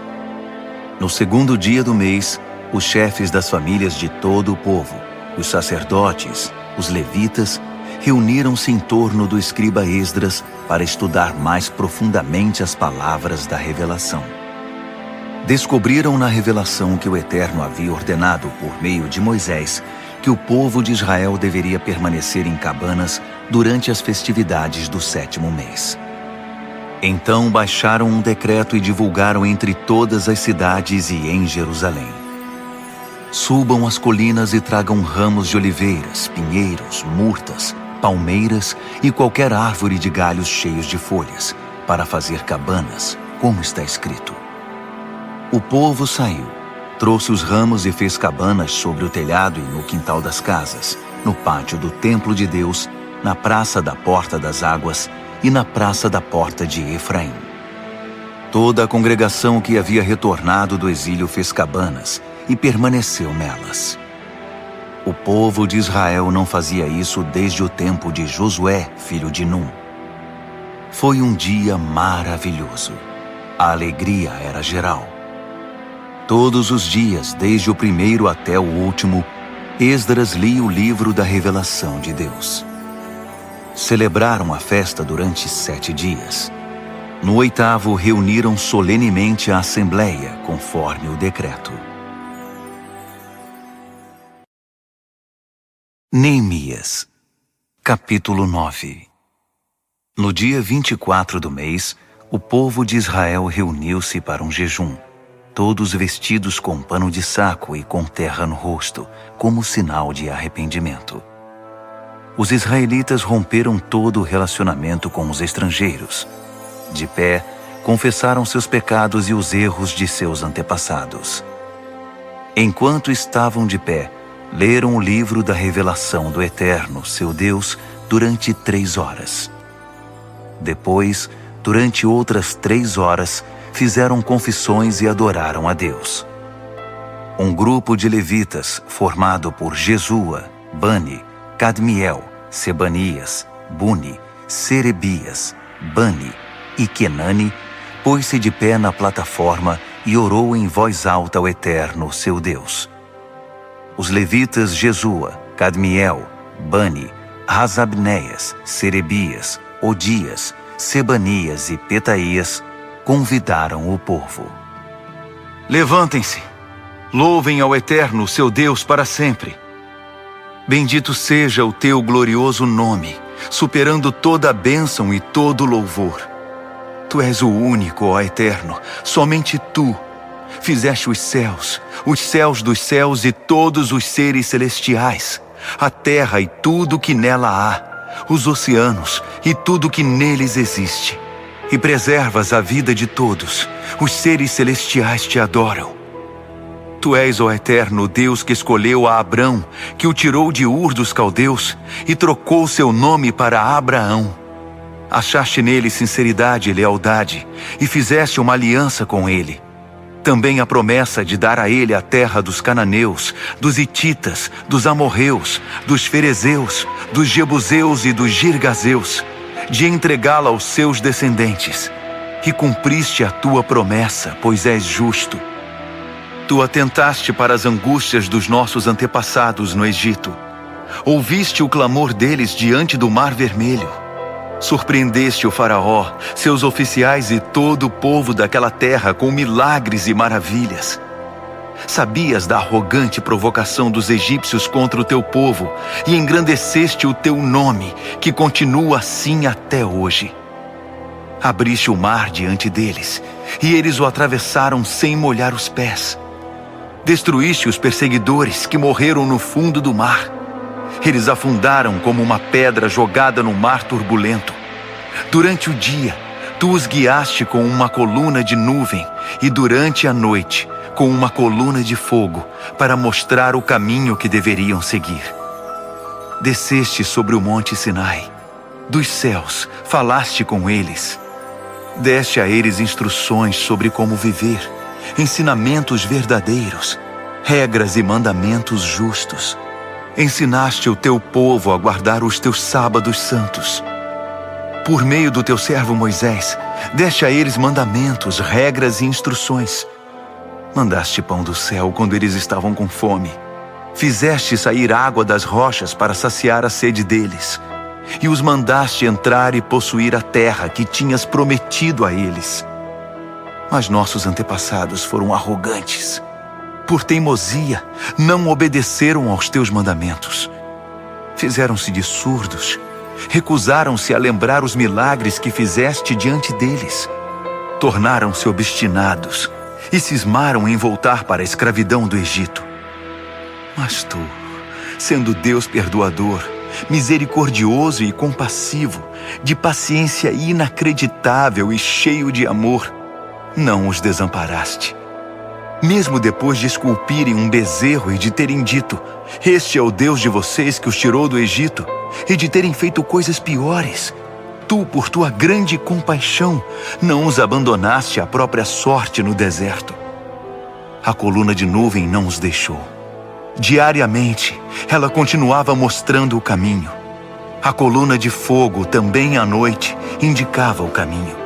Speaker 1: No segundo dia do mês, os chefes das famílias de todo o povo, os sacerdotes, os levitas, reuniram-se em torno do escriba Esdras para estudar mais profundamente as palavras da revelação. Descobriram na revelação que o Eterno havia ordenado por meio de Moisés que o povo de Israel deveria permanecer em cabanas durante as festividades do 7º mês. Então baixaram um decreto e divulgaram entre todas as cidades e em Jerusalém. Subam as colinas e tragam ramos de oliveiras, pinheiros, murtas, palmeiras e qualquer árvore de galhos cheios de folhas, para fazer cabanas, como está escrito. O povo saiu, trouxe os ramos e fez cabanas sobre o telhado e no quintal das casas, no pátio do templo de Deus, na praça da Porta das Águas e na praça da Porta de Efraim. Toda a congregação que havia retornado do exílio fez cabanas e permaneceu nelas. O povo de Israel não fazia isso desde o tempo de Josué, filho de Num. Foi um dia maravilhoso. A alegria era geral. Todos os dias, desde o primeiro até o último, Esdras lia o livro da revelação de Deus. Celebraram a festa durante 7 dias. No 8º, reuniram solenemente a assembleia, conforme o decreto. Neemias, capítulo 9. No dia 24 do mês, o povo de Israel reuniu-se para um jejum, todos vestidos com pano de saco e com terra no rosto, como sinal de arrependimento. Os israelitas romperam todo o relacionamento com os estrangeiros. De pé, confessaram seus pecados e os erros de seus antepassados. Enquanto estavam de pé, leram o livro da revelação do Eterno, seu Deus, durante 3 horas. Depois, durante outras 3 horas, fizeram confissões e adoraram a Deus. Um grupo de levitas, formado por Jesua, Bani, Cadmiel, Sebanias, Buni, Serebias, Bani, E Kenani pôs-se de pé na plataforma e orou em voz alta ao Eterno, seu Deus. Os levitas Jesua, Cadmiel, Bani, Hasabneias, Serebias, Odias, Sebanias e Petaías convidaram o povo. Levantem-se, louvem ao Eterno, seu Deus, para sempre. Bendito seja o teu glorioso nome, superando toda a bênção e todo louvor. Tu és o único, ó Eterno, somente tu. Fizeste os céus dos céus e todos os seres celestiais, a terra e tudo que nela há, os oceanos e tudo que neles existe. E preservas a vida de todos, os seres celestiais te adoram. Tu és, ó Eterno, Deus que escolheu a Abrão, que o tirou de Ur dos Caldeus e trocou seu nome para Abraão. Achaste nele sinceridade e lealdade e fizeste uma aliança com ele. Também a promessa de dar a ele a terra dos cananeus, dos hititas, dos amorreus, dos ferezeus, dos jebuseus e dos girgazeus, de entregá-la aos seus descendentes. E cumpriste a tua promessa, pois és justo. Tu atentaste para as angústias dos nossos antepassados no Egito. Ouviste o clamor deles diante do Mar Vermelho. Surpreendeste o faraó, seus oficiais e todo o povo daquela terra com milagres e maravilhas. Sabias da arrogante provocação dos egípcios contra o teu povo e engrandeceste o teu nome, que continua assim até hoje. Abriste o mar diante deles, e eles o atravessaram sem molhar os pés. Destruíste os perseguidores que morreram no fundo do mar. Eles afundaram como uma pedra jogada no mar turbulento. Durante o dia, tu os guiaste com uma coluna de nuvem e durante a noite, com uma coluna de fogo, para mostrar o caminho que deveriam seguir. Desceste sobre o monte Sinai. Dos céus, falaste com eles. Deste a eles instruções sobre como viver, ensinamentos verdadeiros, regras e mandamentos justos. Ensinaste o teu povo a guardar os teus sábados santos. Por meio do teu servo Moisés, deste a eles mandamentos, regras e instruções. Mandaste pão do céu quando eles estavam com fome. Fizeste sair água das rochas para saciar a sede deles. E os mandaste entrar e possuir a terra que tinhas prometido a eles. Mas nossos antepassados foram arrogantes. Por teimosia, não obedeceram aos teus mandamentos. Fizeram-se de surdos, recusaram-se a lembrar os milagres que fizeste diante deles. Tornaram-se obstinados e cismaram em voltar para a escravidão do Egito. Mas tu, sendo Deus perdoador, misericordioso e compassivo, de paciência inacreditável e cheio de amor, não os desamparaste. Mesmo depois de esculpirem um bezerro e de terem dito: "Este é o Deus de vocês que os tirou do Egito", e de terem feito coisas piores, tu, por tua grande compaixão, não os abandonaste à própria sorte no deserto. A coluna de nuvem não os deixou. Diariamente, ela continuava mostrando o caminho. A coluna de fogo, também à noite, indicava o caminho.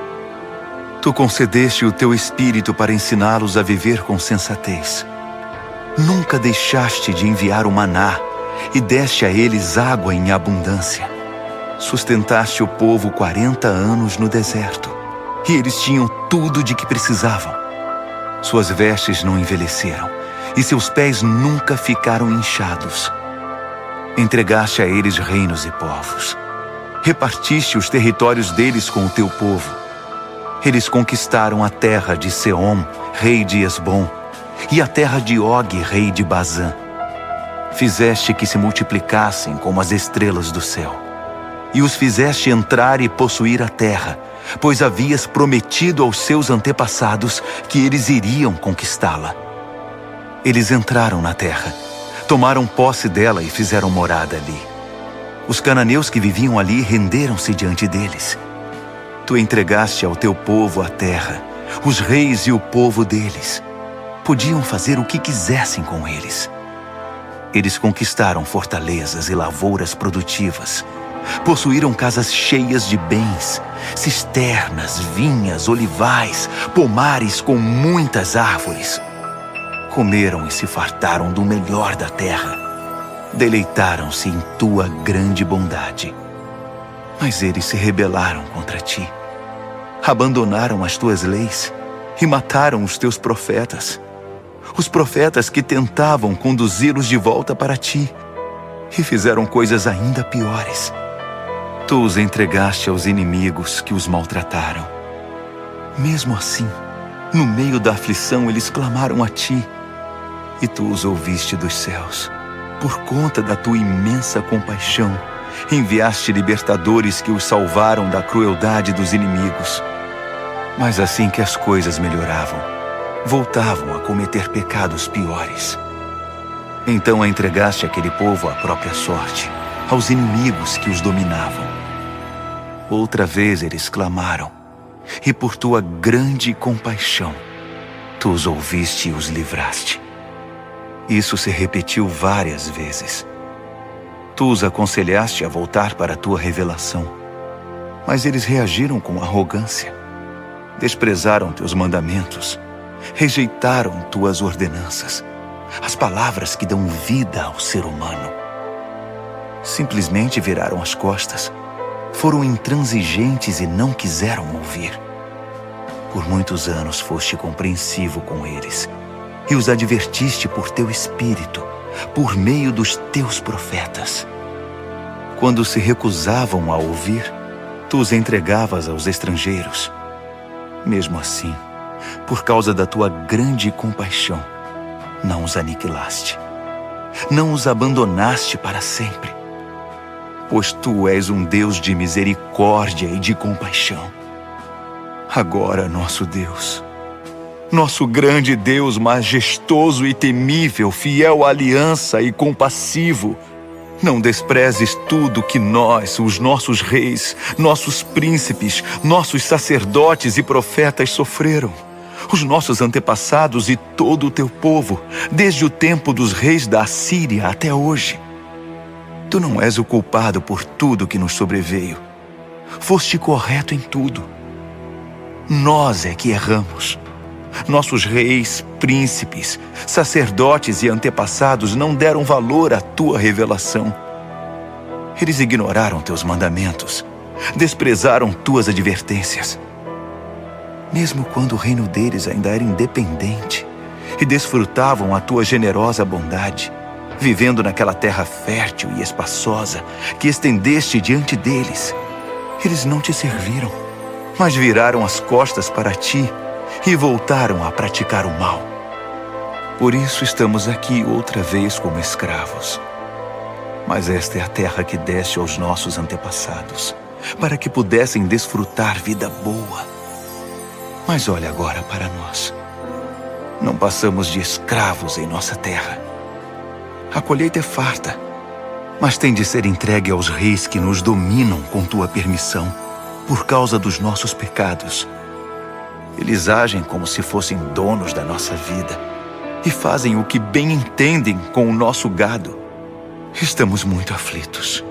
Speaker 1: Tu concedeste o teu espírito para ensiná-los a viver com sensatez. Nunca deixaste de enviar o maná e deste a eles água em abundância. Sustentaste o povo 40 anos no deserto, e eles tinham tudo de que precisavam. Suas vestes não envelheceram, e seus pés nunca ficaram inchados. Entregaste a eles reinos e povos. Repartiste os territórios deles com o teu povo. Eles conquistaram a terra de Seom, rei de Esbom, e a terra de Og, rei de Bazã. Fizeste que se multiplicassem como as estrelas do céu, e os fizeste entrar e possuir a terra, pois havias prometido aos seus antepassados que eles iriam conquistá-la. Eles entraram na terra, tomaram posse dela e fizeram morada ali. Os cananeus que viviam ali renderam-se diante deles. Tu entregaste ao teu povo a terra, os reis e o povo deles. Podiam fazer o que quisessem com eles. Eles conquistaram fortalezas e lavouras produtivas. Possuíram casas cheias de bens, cisternas, vinhas, olivais, pomares com muitas árvores. Comeram e se fartaram do melhor da terra. Deleitaram-se em tua grande bondade. Mas eles se rebelaram contra ti. Abandonaram as tuas leis e mataram os teus profetas. Os profetas que tentavam conduzi-los de volta para ti. E fizeram coisas ainda piores. Tu os entregaste aos inimigos que os maltrataram. Mesmo assim, no meio da aflição, eles clamaram a ti. E tu os ouviste dos céus. Por conta da tua imensa compaixão, enviaste libertadores que os salvaram da crueldade dos inimigos. Mas assim que as coisas melhoravam, voltavam a cometer pecados piores. Então entregaste aquele povo à própria sorte, aos inimigos que os dominavam. Outra vez eles clamaram, e por tua grande compaixão, tu os ouviste e os livraste. Isso se repetiu várias vezes. Tu os aconselhaste a voltar para a tua revelação, mas eles reagiram com arrogância. Desprezaram teus mandamentos, rejeitaram tuas ordenanças, as palavras que dão vida ao ser humano. Simplesmente viraram as costas, foram intransigentes e não quiseram ouvir. Por muitos anos foste compreensivo com eles e os advertiste por teu espírito, por meio dos teus profetas. Quando se recusavam a ouvir, tu os entregavas aos estrangeiros. Mesmo assim, por causa da tua grande compaixão, não os aniquilaste. Não os abandonaste para sempre. Pois tu és um Deus de misericórdia e de compaixão. Agora, nosso Deus, nosso grande Deus majestoso e temível, fiel à aliança e compassivo, não desprezes tudo que nós, os nossos reis, nossos príncipes, nossos sacerdotes e profetas sofreram. Os nossos antepassados e todo o teu povo, desde o tempo dos reis da Assíria até hoje. Tu não és o culpado por tudo que nos sobreveio. Foste correto em tudo. Nós é que erramos. Nossos reis, príncipes, sacerdotes e antepassados não deram valor à tua revelação. Eles ignoraram teus mandamentos, desprezaram tuas advertências. Mesmo quando o reino deles ainda era independente e desfrutavam a tua generosa bondade, vivendo naquela terra fértil e espaçosa que estendeste diante deles, eles não te serviram, mas viraram as costas para ti e voltaram a praticar o mal. Por isso estamos aqui outra vez como escravos. Mas esta é a terra que deste aos nossos antepassados, para que pudessem desfrutar vida boa. Mas olha agora para nós. Não passamos de escravos em nossa terra. A colheita é farta, mas tem de ser entregue aos reis que nos dominam com tua permissão, por causa dos nossos pecados. Eles agem como se fossem donos da nossa vida e fazem o que bem entendem com o nosso gado. Estamos muito aflitos.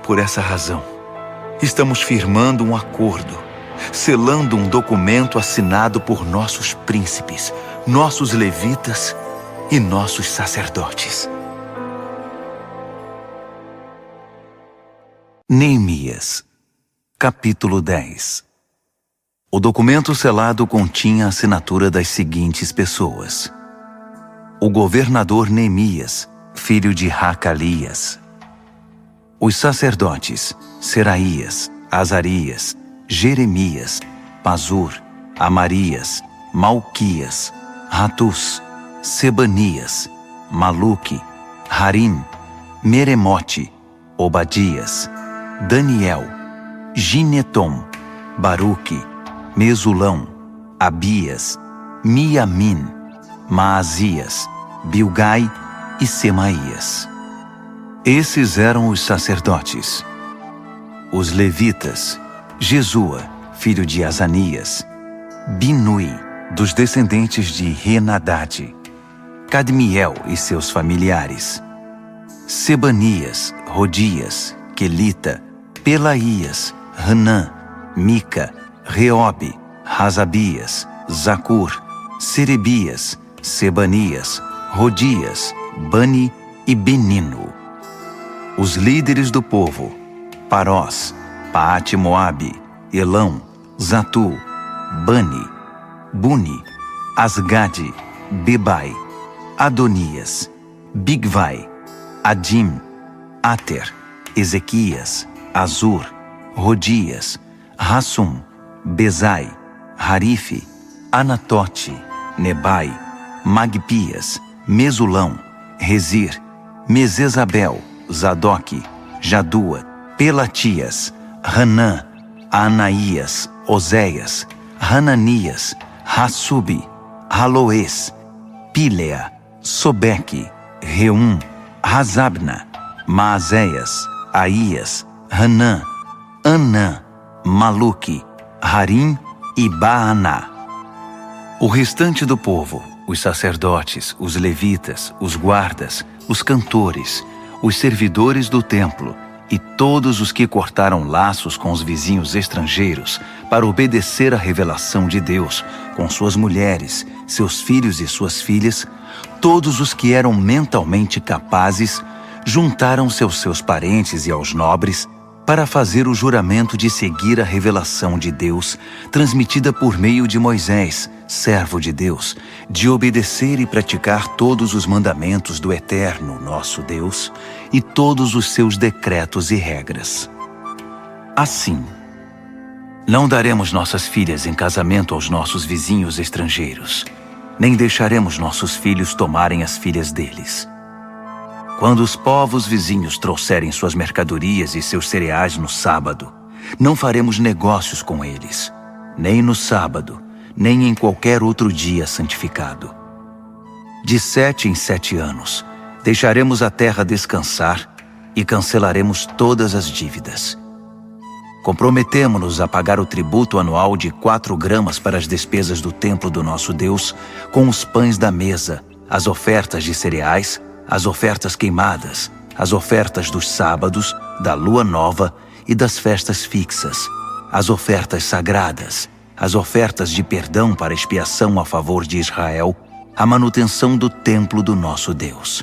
Speaker 1: Por essa razão, estamos firmando um acordo, selando um documento assinado por nossos príncipes, nossos levitas e nossos sacerdotes. Neemias, capítulo 10. O documento selado continha a assinatura das seguintes pessoas: o governador Neemias, filho de Hacalias; os sacerdotes Seraías, Azarias, Jeremias, Pazur, Amarias, Malquias, Ratus, Sebanias, Maluque, Harim, Meremote, Obadias, Daniel, Ginetom, Baruque, Mesulão, Abias, Miamin, Maasias, Bilgai e Semaías. Esses eram os sacerdotes. Os levitas: Jesua, filho de Azanias; Binui, dos descendentes de Henadade; Cadmiel e seus familiares; Sebanias, Rodias, Quelita, Pelaías, Hanã, Mica, Reobe, Razabias, Zacur, Serebias, Sebanias, Rodias, Bani e Benino. Os líderes do povo: Parós, Paate-Moabe, Elão, Zatu, Bani, Buni, Asgade, Bebai, Adonias, Bigvai, Adim, Ater, Ezequias, Azur, Rodias, Rassum, Bezai, Harife, Anatote, Nebai, Magpias, Mesulão, Rezir, Mesesabel, Zadok, Jadua, Pelatias, Hanã, Anaías, Oséias, Hananias, Hassubi, Haloes, Pílea, Sobeque, Reum, Razabna, Maazéias, Aías, Hanã, Anã, Maluque, Harim e Baaná. O restante do povo, os sacerdotes, os levitas, os guardas, os cantores, os servidores do templo e todos os que cortaram laços com os vizinhos estrangeiros para obedecer à revelação de Deus, com suas mulheres, seus filhos e suas filhas, todos os que eram mentalmente capazes, juntaram-se aos seus parentes e aos nobres para fazer o juramento de seguir a revelação de Deus, transmitida por meio de Moisés, servo de Deus, de obedecer e praticar todos os mandamentos do Eterno, nosso Deus, e todos os seus decretos e regras. Assim, não daremos nossas filhas em casamento aos nossos vizinhos estrangeiros, nem deixaremos nossos filhos tomarem as filhas deles. Quando os povos vizinhos trouxerem suas mercadorias e seus cereais no sábado, não faremos negócios com eles, nem no sábado, nem em qualquer outro dia santificado. De 7 em 7 anos, deixaremos a terra descansar e cancelaremos todas as dívidas. Comprometemo-nos a pagar o tributo anual de 4 gramas para as despesas do templo do nosso Deus, com os pães da mesa, as ofertas de cereais, as ofertas queimadas, as ofertas dos sábados, da lua nova e das festas fixas, as ofertas sagradas, as ofertas de perdão para expiação a favor de Israel, a manutenção do templo do nosso Deus.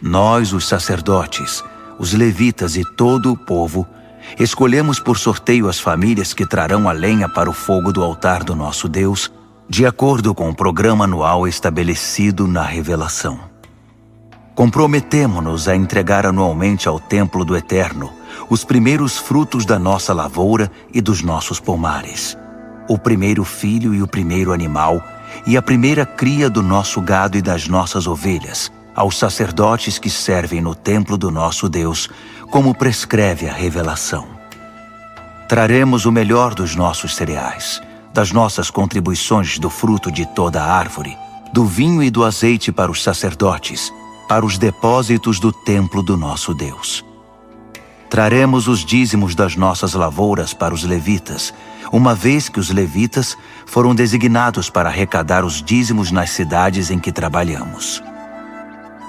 Speaker 1: Nós, os sacerdotes, os levitas e todo o povo, escolhemos por sorteio as famílias que trarão a lenha para o fogo do altar do nosso Deus, de acordo com o programa anual estabelecido na revelação. Comprometemo-nos a entregar anualmente ao templo do Eterno os primeiros frutos da nossa lavoura e dos nossos pomares, o primeiro filho e o primeiro animal, e a primeira cria do nosso gado e das nossas ovelhas, aos sacerdotes que servem no templo do nosso Deus, como prescreve a revelação. Traremos o melhor dos nossos cereais, das nossas contribuições do fruto de toda a árvore, do vinho e do azeite para os sacerdotes, para os depósitos do templo do nosso Deus. Traremos os dízimos das nossas lavouras para os levitas, uma vez que os levitas foram designados para arrecadar os dízimos nas cidades em que trabalhamos.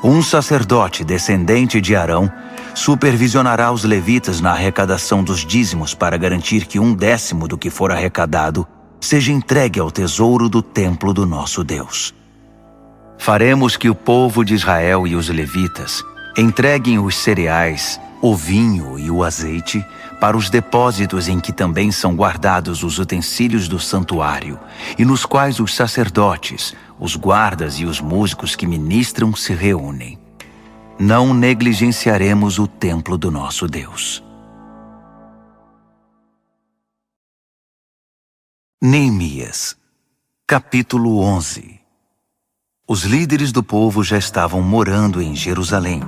Speaker 1: Um sacerdote descendente de Arão supervisionará os levitas na arrecadação dos dízimos para garantir que 1/10 do que for arrecadado seja entregue ao tesouro do templo do nosso Deus. Faremos que o povo de Israel e os levitas entreguem os cereais, o vinho e o azeite para os depósitos em que também são guardados os utensílios do santuário e nos quais os sacerdotes, os guardas e os músicos que ministram se reúnem. Não negligenciaremos o templo do nosso Deus. Neemias, capítulo 11. Os líderes do povo já estavam morando em Jerusalém.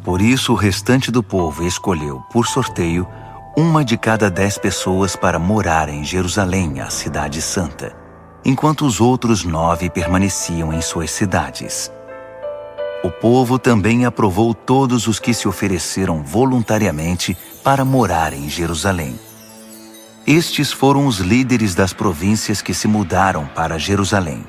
Speaker 1: Por isso, o restante do povo escolheu, por sorteio, uma de cada 10 pessoas para morar em Jerusalém, a cidade santa, enquanto os outros 9 permaneciam em suas cidades. O povo também aprovou todos os que se ofereceram voluntariamente para morar em Jerusalém. Estes foram os líderes das províncias que se mudaram para Jerusalém: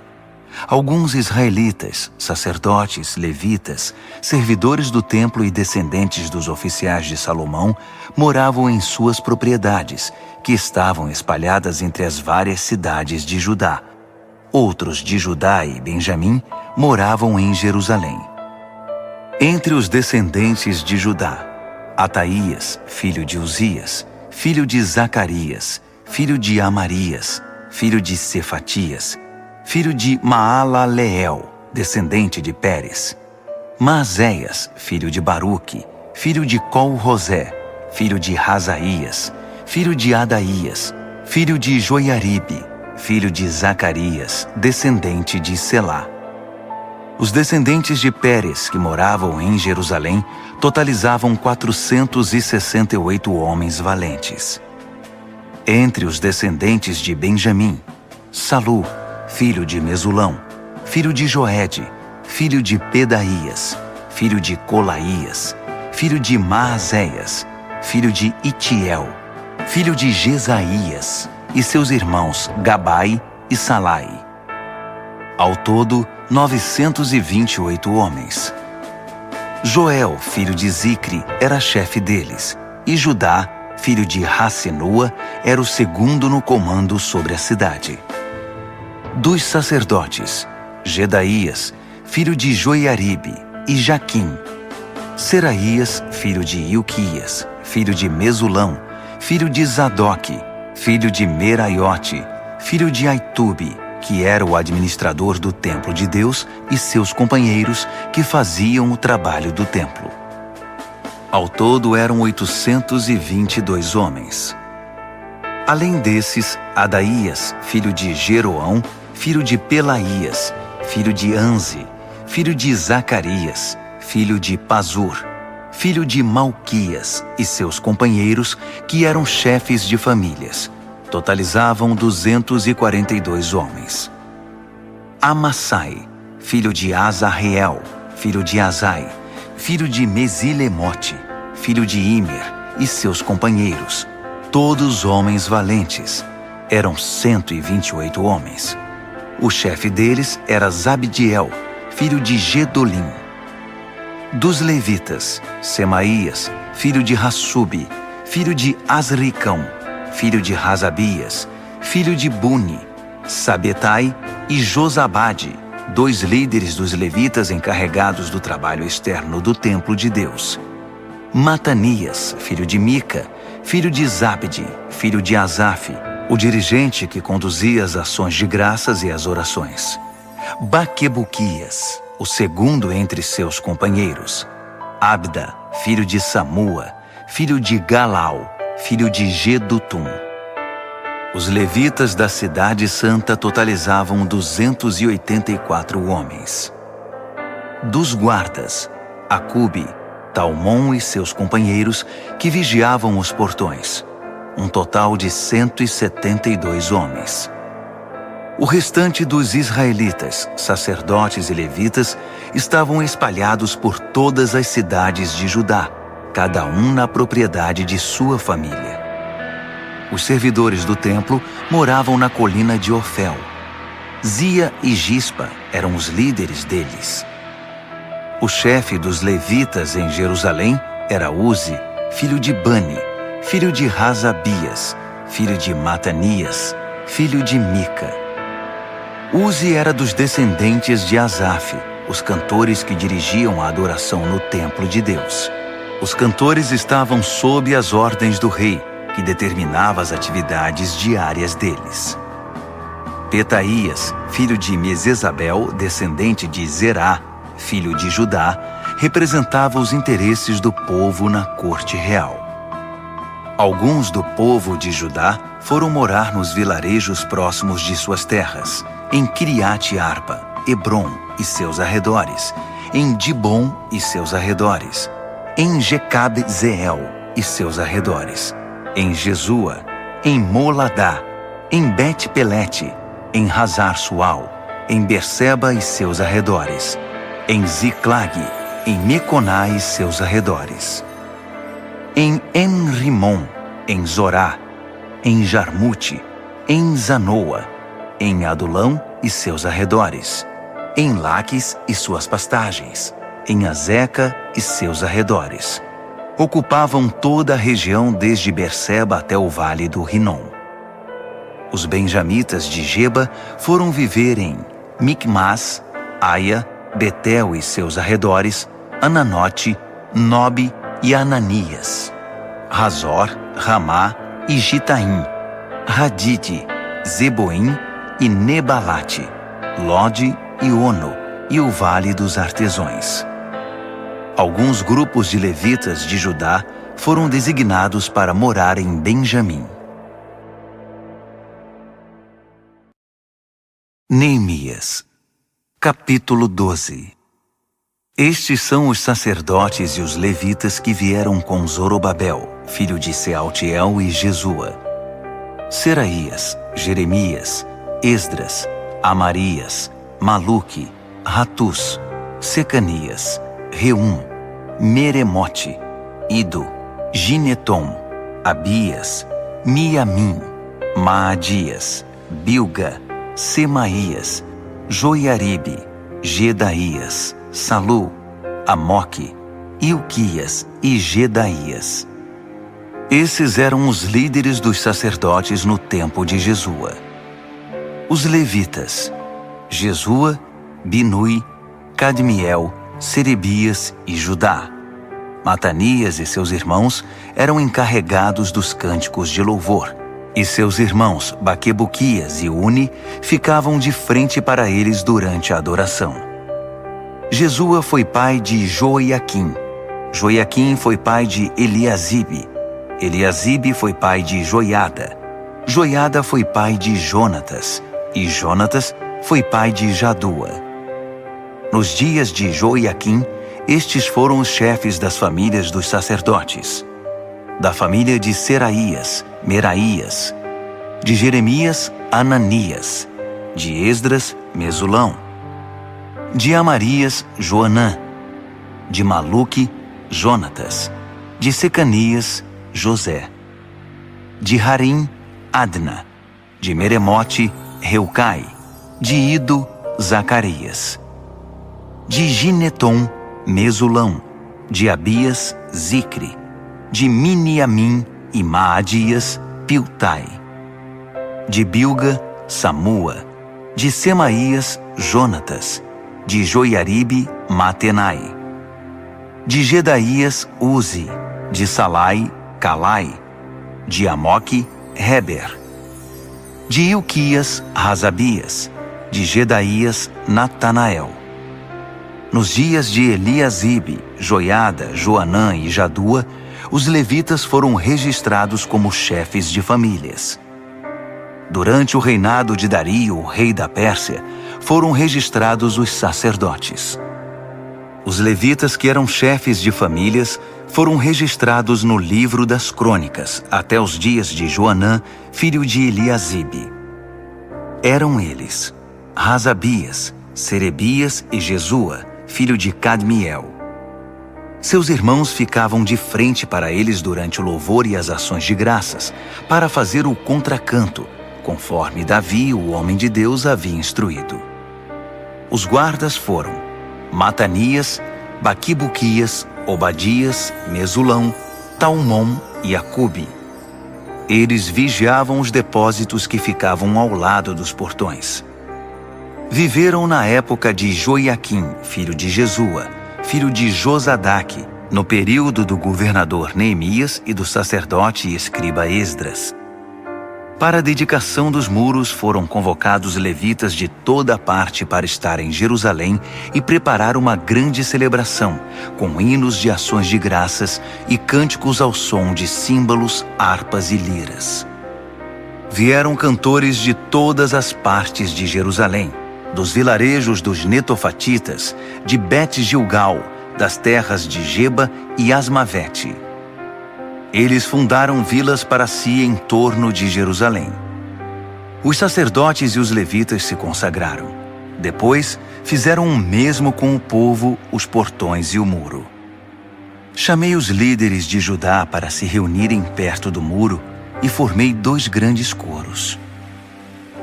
Speaker 1: Alguns israelitas, sacerdotes, levitas, servidores do templo e descendentes dos oficiais de Salomão moravam em suas propriedades, que estavam espalhadas entre as várias cidades de Judá. Outros de Judá e Benjamim moravam em Jerusalém. Entre os descendentes de Judá, Ataías, filho de Uzias, filho de Zacarias, filho de Amarias, filho de Cefatias, filho de Maalaleel, descendente de Pérez. Maazéias, filho de Baruque, filho de Col-Rosé, filho de Razaías, filho de Adaías, filho de Joiaribe, filho de Zacarias, descendente de Selá. Os descendentes de Pérez, que moravam em Jerusalém, totalizavam 468 homens valentes. Entre os descendentes de Benjamim, Salu, filho de Mesulão, filho de Joede, filho de Pedaías, filho de Colaías, filho de Maazéias, filho de Itiel, filho de Jesaías, e seus irmãos Gabai e Salai. Ao todo, 928 homens. Joel, filho de Zicre, era chefe deles, e Judá, filho de Rassenua, era o segundo no comando sobre a cidade. Dos sacerdotes, Gedaías, filho de Joiaribe, e Jaquim. Seraías, filho de Ilquias, filho de Mesulão, filho de Zadoque, filho de Meraiote, filho de Aitube, que era o administrador do templo de Deus, e seus companheiros que faziam o trabalho do templo. Ao todo eram 822 homens. Além desses, Adaías, filho de Jeroão, filho de Pelaías, filho de Anze, filho de Zacarias, filho de Pazur, filho de Malquias, e seus companheiros, que eram chefes de famílias, totalizavam 242 homens. Amassai, filho de Azarreel, filho de Azai, filho de Mesilemote, filho de Imer, e seus companheiros, todos homens valentes, eram 128 homens. O chefe deles era Zabdiel, filho de Gedolim. Dos levitas, Semaías, filho de Hassubi, filho de Azricão, filho de Razabias, filho de Buni, Sabetai e Josabade, 2 líderes dos levitas encarregados do trabalho externo do templo de Deus. Matanias, filho de Mica, filho de Zabde, filho de Asaf, o dirigente que conduzia as ações de graças e as orações. Baquebuquias, o segundo entre seus companheiros. Abda, filho de Samua, filho de Galau, filho de Gedutum. Os levitas da cidade santa totalizavam 284 homens. Dos guardas, Acube, Talmon e seus companheiros que vigiavam os portões, um total de 172 homens. O restante dos israelitas, sacerdotes e levitas, estavam espalhados por todas as cidades de Judá, cada um na propriedade de sua família. Os servidores do templo moravam na colina de Ofel. Zia e Gispa eram os líderes deles. O chefe dos levitas em Jerusalém era Uzi, filho de Bani, filho de Razabias, filho de Matanias, filho de Mica. Uzi era dos descendentes de Asaf, os cantores que dirigiam a adoração no templo de Deus. Os cantores estavam sob as ordens do rei, que determinava as atividades diárias deles. Petaías, filho de Mesesabel, descendente de Zerá, filho de Judá, representava os interesses do povo na corte real. Alguns do povo de Judá foram morar nos vilarejos próximos de suas terras, em Kiriat Arba, Hebron e seus arredores, em Dibon e seus arredores, em Jecab-Zeel e seus arredores, em Jesua, em Moladá, em Bet-Pelete, em Hazar-Sual, em Berseba e seus arredores, em Ziclag, em Meconá e seus arredores, em En-Rimon, em Zorá, em Jarmute, em Zanoa, em Adulão e seus arredores, em Laques e suas pastagens, em Azeca e seus arredores. Ocupavam toda a região desde Berseba até o vale do Rinom. Os benjamitas de Geba foram viver em Micmas, Aia, Betel e seus arredores, Ananote, Nobe e Ananias, Razor, Ramá e Gitaim, Hadide, Zeboim e Nebalate, Lode e Ono e o vale dos Artesões. Alguns grupos de levitas de Judá foram designados para morar em Benjamim. Neemias, capítulo 12. Estes são os sacerdotes e os levitas que vieram com Zorobabel, filho de Sealtiel, e Jesua: Seraías, Jeremias, Esdras, Amarias, Maluque, Ratus, Secanias, Reum, Meremote, Ido, Ginetom, Abias, Miamim, Maadias, Bilga, Semaías, Joiaribe, Gedaías, Salu, Amoque, Ilquias e Gedaías. Esses eram os líderes dos sacerdotes no tempo de Jesua. Os levitas: Jesua, Binui, Cadmiel, Serebias e Judá. Matanias e seus irmãos eram encarregados dos cânticos de louvor, e seus irmãos Baquebuquias e Uni ficavam de frente para eles durante a adoração. Jesua foi pai de Joiaquim. Joiaquim foi pai de Eliasibe. Eliasibe foi pai de Joiada. Joiada foi pai de Jonatas. E Jonatas foi pai de Jadua. Nos dias de Joiaquim, estes foram os chefes das famílias dos sacerdotes. Da família de Seraías, Meraías. De Jeremias, Ananias. De Esdras, Mesulão. De Amarias, Joanã. De Maluque, Jonatas. De Secanias, José. De Harim, Adna. De Meremote, Reucai. De Ido, Zacarias. De Ginetom, Mesulão. De Abias, Zicre. De Miniamim e Maadias, Piltai. De Bilga, Samua. De Semaías, Jonatas. De Joiaribe, Matenai. De Gedaías, Uzi. De Salai, Calai. De Amoque, Heber. De Ilquias, Razabias. De Gedaías, Natanael. Nos dias de Eliasibe, Joiada, Joanã e Jadua, os levitas foram registrados como chefes de famílias. Durante o reinado de Dario, rei da Pérsia, foram registrados os sacerdotes. Os levitas que eram chefes de famílias foram registrados no livro das crônicas até os dias de Joanã, filho de Eliasibe. Eram eles Razabias, Serebias e Jesua, filho de Cadmiel. Seus irmãos ficavam de frente para eles durante o louvor e as ações de graças, para fazer o contracanto, conforme Davi, o homem de Deus, havia instruído. Os guardas foram Matanias, Baquibuquias, Obadias, Mesulão, Talmom e Acube. Eles vigiavam os depósitos que ficavam ao lado dos portões. Viveram na época de Joiaquim, filho de Jesua, filho de Josadaque, no período do governador Neemias e do sacerdote e escriba Esdras. Para a dedicação dos muros foram convocados levitas de toda a parte para estar em Jerusalém e preparar uma grande celebração, com hinos de ações de graças e cânticos ao som de símbolos, harpas e liras. Vieram cantores de todas as partes de Jerusalém, dos vilarejos dos netofatitas, de Bet-Gilgal, das terras de Geba e Asmavete. Eles fundaram vilas para si em torno de Jerusalém. Os sacerdotes e os levitas se consagraram. Depois, fizeram o mesmo com o povo, os portões e o muro. Chamei os líderes de Judá para se reunirem perto do muro e formei 2 grandes coros.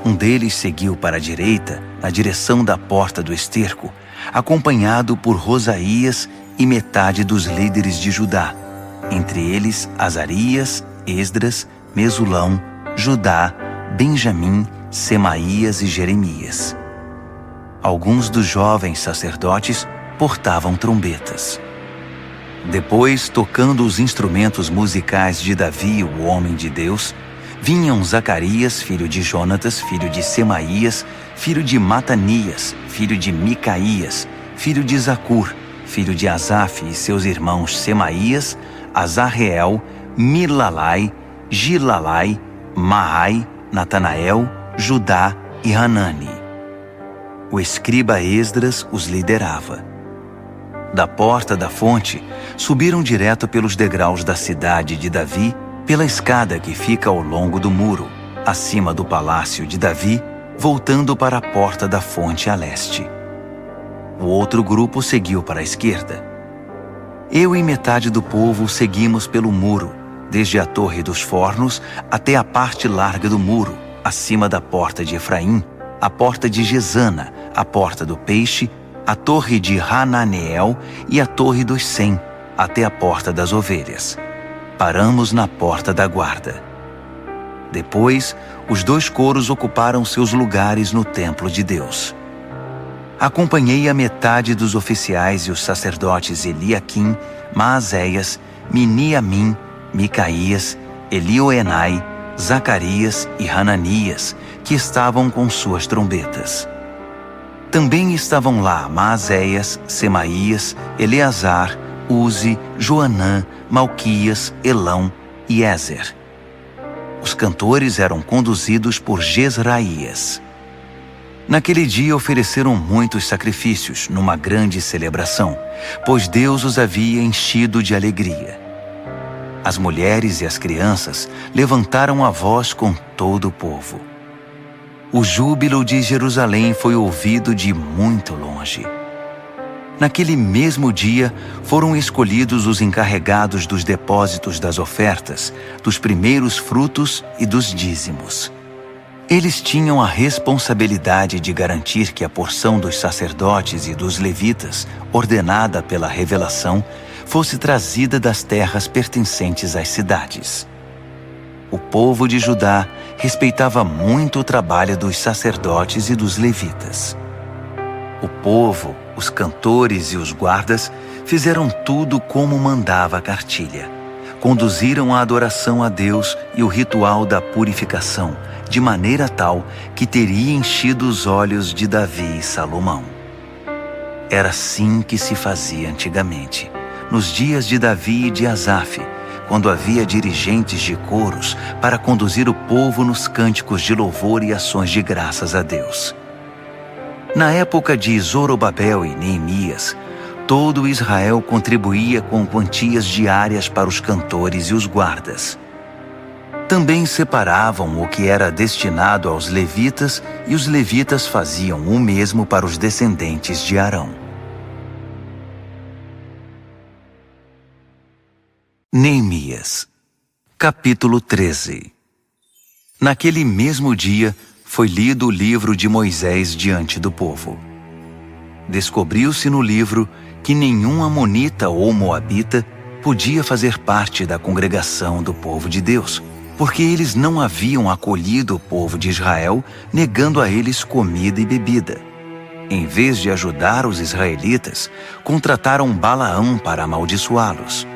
Speaker 1: Um deles seguiu para a direita, na direção da porta do esterco, acompanhado por Rosaías e metade dos líderes de Judá, entre eles Azarias, Esdras, Mesulão, Judá, Benjamim, Semaías e Jeremias. Alguns dos jovens sacerdotes portavam trombetas. Depois, tocando os instrumentos musicais de Davi, o homem de Deus, vinham Zacarias, filho de Jonatas, filho de Semaías, filho de Matanias, filho de Micaías, filho de Zacur, filho de Asaf e seus irmãos Semaías, Azarreel, Milalai, Gilalai, Maai, Natanael, Judá e Hanani. O escriba Esdras os liderava. Da porta da fonte, subiram direto pelos degraus da cidade de Davi, pela escada que fica ao longo do muro, acima do palácio de Davi, voltando para a porta da fonte a leste. O outro grupo seguiu para a esquerda. Eu e metade do povo seguimos pelo muro, desde a Torre dos Fornos até a parte larga do muro, acima da porta de Efraim, a porta de Gesana, a porta do Peixe, a torre de Hananeel e a torre dos 100, até a porta das ovelhas. Paramos na porta da guarda. Depois, os 2 coros ocuparam seus lugares no templo de Deus. Acompanhei a metade dos oficiais e os sacerdotes Eliaquim, Maazéias, Miniamim, Micaías, Elioenai, Zacarias e Hananias, que estavam com suas trombetas. Também estavam lá Maazéias, Semaías, Eleazar, Uzi, Joanã, Malquias, Elão e Ézer. Os cantores eram conduzidos por Jezraías. Naquele dia ofereceram muitos sacrifícios numa grande celebração, pois Deus os havia enchido de alegria. As mulheres e as crianças levantaram a voz com todo o povo. O júbilo de Jerusalém foi ouvido de muito longe. Naquele mesmo dia, foram escolhidos os encarregados dos depósitos das ofertas, dos primeiros frutos e dos dízimos. Eles tinham a responsabilidade de garantir que a porção dos sacerdotes e dos levitas, ordenada pela revelação, fosse trazida das terras pertencentes às cidades. O povo de Judá respeitava muito o trabalho dos sacerdotes e dos levitas. O povo, os cantores e os guardas fizeram tudo como mandava a cartilha. Conduziram a adoração a Deus e o ritual da purificação, de maneira tal que teria enchido os olhos de Davi e Salomão. Era assim que se fazia antigamente, nos dias de Davi e de Asaf, quando havia dirigentes de coros para conduzir o povo nos cânticos de louvor e ações de graças a Deus. Na época de Zorobabel e Neemias, todo Israel contribuía com quantias diárias para os cantores e os guardas. Também separavam o que era destinado aos levitas e os levitas faziam o mesmo para os descendentes de Arão. Neemias, capítulo 13. Naquele mesmo dia, foi lido o livro de Moisés diante do povo. Descobriu-se no livro que nenhum amonita ou moabita podia fazer parte da congregação do povo de Deus, porque eles não haviam acolhido o povo de Israel, negando a eles comida e bebida. Em vez de ajudar os israelitas, contrataram Balaão para amaldiçoá-los.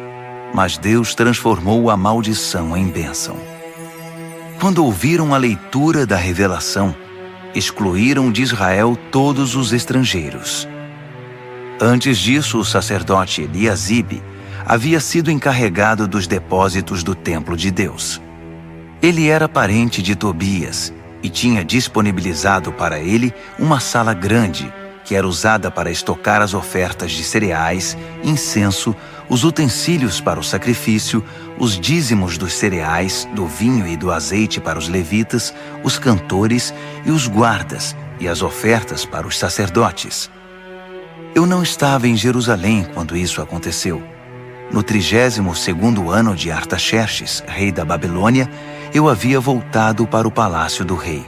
Speaker 1: Mas Deus transformou a maldição em bênção. Quando ouviram a leitura da revelação, excluíram de Israel todos os estrangeiros. Antes disso, o sacerdote Eliasibe havia sido encarregado dos depósitos do templo de Deus. Ele era parente de Tobias e tinha disponibilizado para ele uma sala grande, que era usada para estocar as ofertas de cereais, incenso, os utensílios para o sacrifício, os dízimos dos cereais, do vinho e do azeite para os levitas, os cantores e os guardas, e as ofertas para os sacerdotes. Eu não estava em Jerusalém quando isso aconteceu. No 32º ano de Artaxerxes, rei da Babilônia, eu havia voltado para o palácio do rei.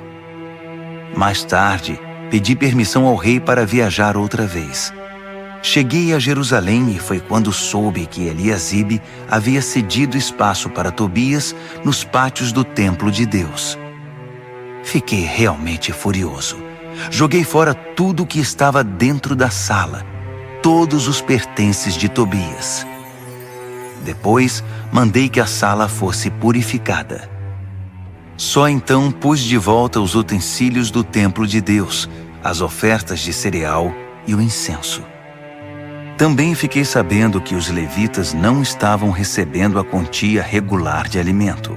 Speaker 1: Mais tarde, pedi permissão ao rei para viajar outra vez. Cheguei a Jerusalém e foi quando soube que Eliasibe havia cedido espaço para Tobias nos pátios do templo de Deus. Fiquei realmente furioso. Joguei fora tudo que estava dentro da sala, todos os pertences de Tobias. Depois, mandei que a sala fosse purificada. Só então pus de volta os utensílios do templo de Deus, as ofertas de cereal e o incenso. Também fiquei sabendo que os levitas não estavam recebendo a quantia regular de alimento.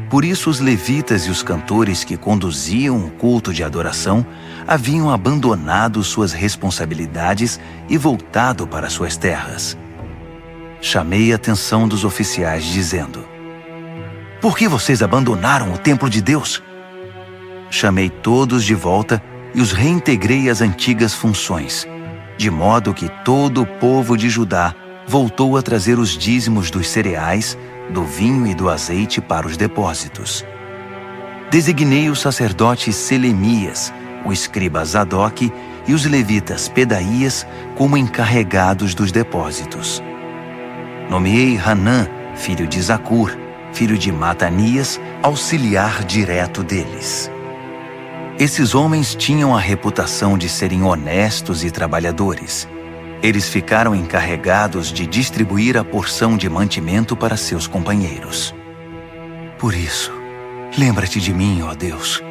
Speaker 1: Por isso os levitas e os cantores que conduziam o culto de adoração haviam abandonado suas responsabilidades e voltado para suas terras. Chamei a atenção dos oficiais dizendo: "Por que vocês abandonaram o templo de Deus?" Chamei todos de volta e os reintegrei às antigas funções, de modo que todo o povo de Judá voltou a trazer os dízimos dos cereais, do vinho e do azeite para os depósitos. Designei o sacerdote Selemias, o escriba Zadok e os levitas Pedaías como encarregados dos depósitos. Nomeei Hanã, filho de Zacur, filho de Matanias, auxiliar direto deles. Esses homens tinham a reputação de serem honestos e trabalhadores. Eles ficaram encarregados de distribuir a porção de mantimento para seus companheiros. Por isso, lembra-te de mim, ó Deus.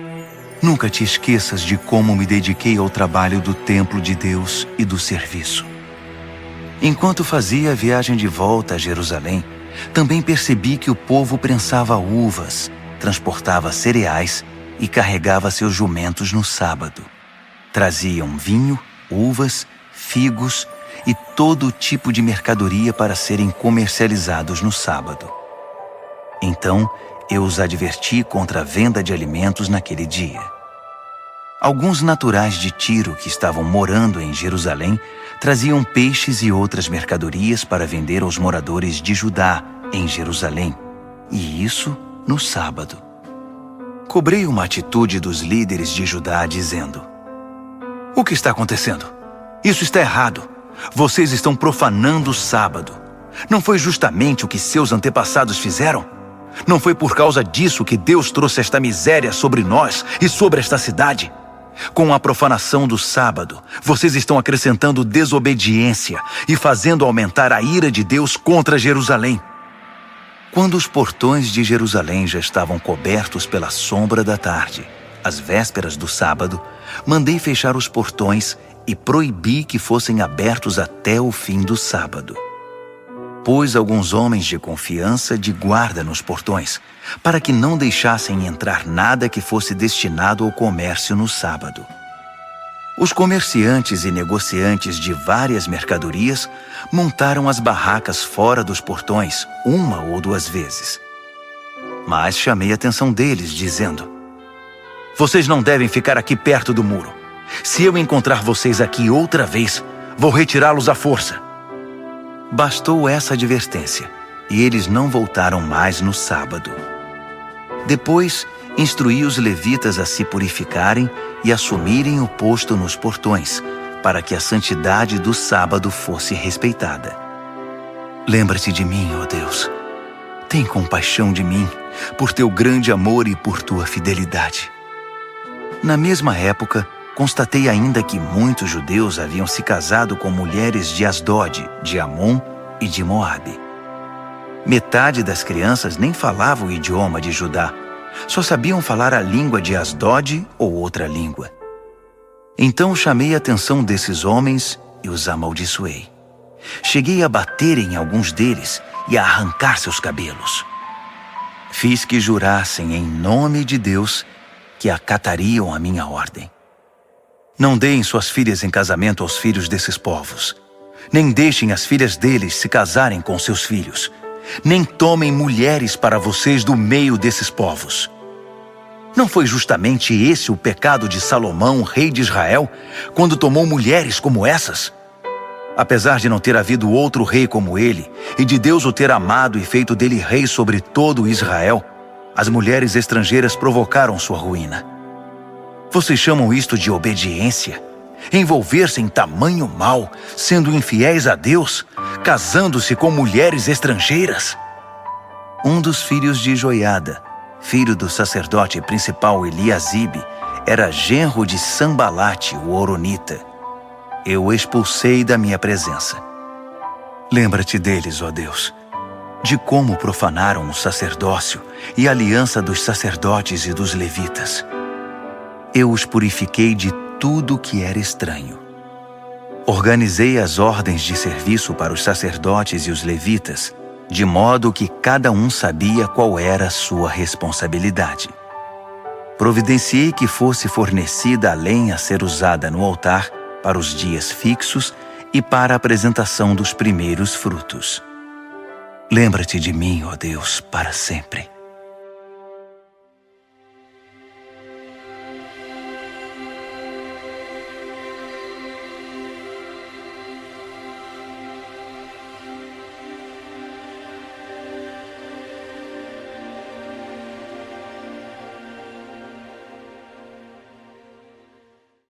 Speaker 1: Nunca te esqueças de como me dediquei ao trabalho do templo de Deus e do serviço. Enquanto fazia a viagem de volta a Jerusalém, também percebi que o povo prensava uvas, transportava cereais e carregava seus jumentos no sábado. Traziam vinho, uvas, figos e todo tipo de mercadoria para serem comercializados no sábado. Então, eu os adverti contra a venda de alimentos naquele dia. Alguns naturais de Tiro que estavam morando em Jerusalém traziam peixes e outras mercadorias para vender aos moradores de Judá, em Jerusalém, e isso no sábado. Cobrei uma atitude dos líderes de Judá dizendo: "O que está acontecendo? Isso está errado. Vocês estão profanando o sábado. Não foi justamente o que seus antepassados fizeram? Não foi por causa disso que Deus trouxe esta miséria sobre nós e sobre esta cidade? Com a profanação do sábado, vocês estão acrescentando desobediência e fazendo aumentar a ira de Deus contra Jerusalém." Quando os portões de Jerusalém já estavam cobertos pela sombra da tarde, às vésperas do sábado, mandei fechar os portões e proibi que fossem abertos até o fim do sábado. Pus alguns homens de confiança de guarda nos portões, para que não deixassem entrar nada que fosse destinado ao comércio no sábado. Os comerciantes e negociantes de várias mercadorias montaram as barracas fora dos portões uma ou duas vezes. Mas chamei a atenção deles, dizendo: "Vocês não devem ficar aqui perto do muro. Se eu encontrar vocês aqui outra vez, vou retirá-los à força." Bastou essa advertência, e eles não voltaram mais no sábado. Depois, instruí os levitas a se purificarem e assumirem o posto nos portões, para que a santidade do sábado fosse respeitada. Lembra-te de mim, ó Deus. Tem compaixão de mim, por teu grande amor e por tua fidelidade. Na mesma época, constatei ainda que muitos judeus haviam se casado com mulheres de Asdod, de Amon e de Moabe. Metade das crianças nem falava o idioma de Judá, só sabiam falar a língua de Asdod ou outra língua. Então chamei a atenção desses homens e os amaldiçoei. Cheguei a bater em alguns deles e a arrancar seus cabelos. Fiz que jurassem em nome de Deus que acatariam a minha ordem. Não deem suas filhas em casamento aos filhos desses povos. Nem deixem as filhas deles se casarem com seus filhos. Nem tomem mulheres para vocês do meio desses povos. Não foi justamente esse o pecado de Salomão, rei de Israel, quando tomou mulheres como essas? Apesar de não ter havido outro rei como ele, e de Deus o ter amado e feito dele rei sobre todo Israel, as mulheres estrangeiras provocaram sua ruína.
Speaker 2: Vocês chamam isto de obediência? Envolver-se em tamanho mal, sendo infiéis a Deus, casando-se com mulheres estrangeiras?
Speaker 1: Um dos filhos de Joiada, filho do sacerdote principal Eliasibe, era genro de Sambalate, o Horonita. Eu o expulsei da minha presença. Lembra-te deles, ó Deus, de como profanaram o sacerdócio e a aliança dos sacerdotes e dos levitas. Eu os purifiquei de tudo que era estranho. Organizei as ordens de serviço para os sacerdotes e os levitas, de modo que cada um sabia qual era a sua responsabilidade. Providenciei que fosse fornecida a lenha a ser usada no altar para os dias fixos e para a apresentação dos primeiros frutos. Lembra-te de mim, ó Deus, para sempre.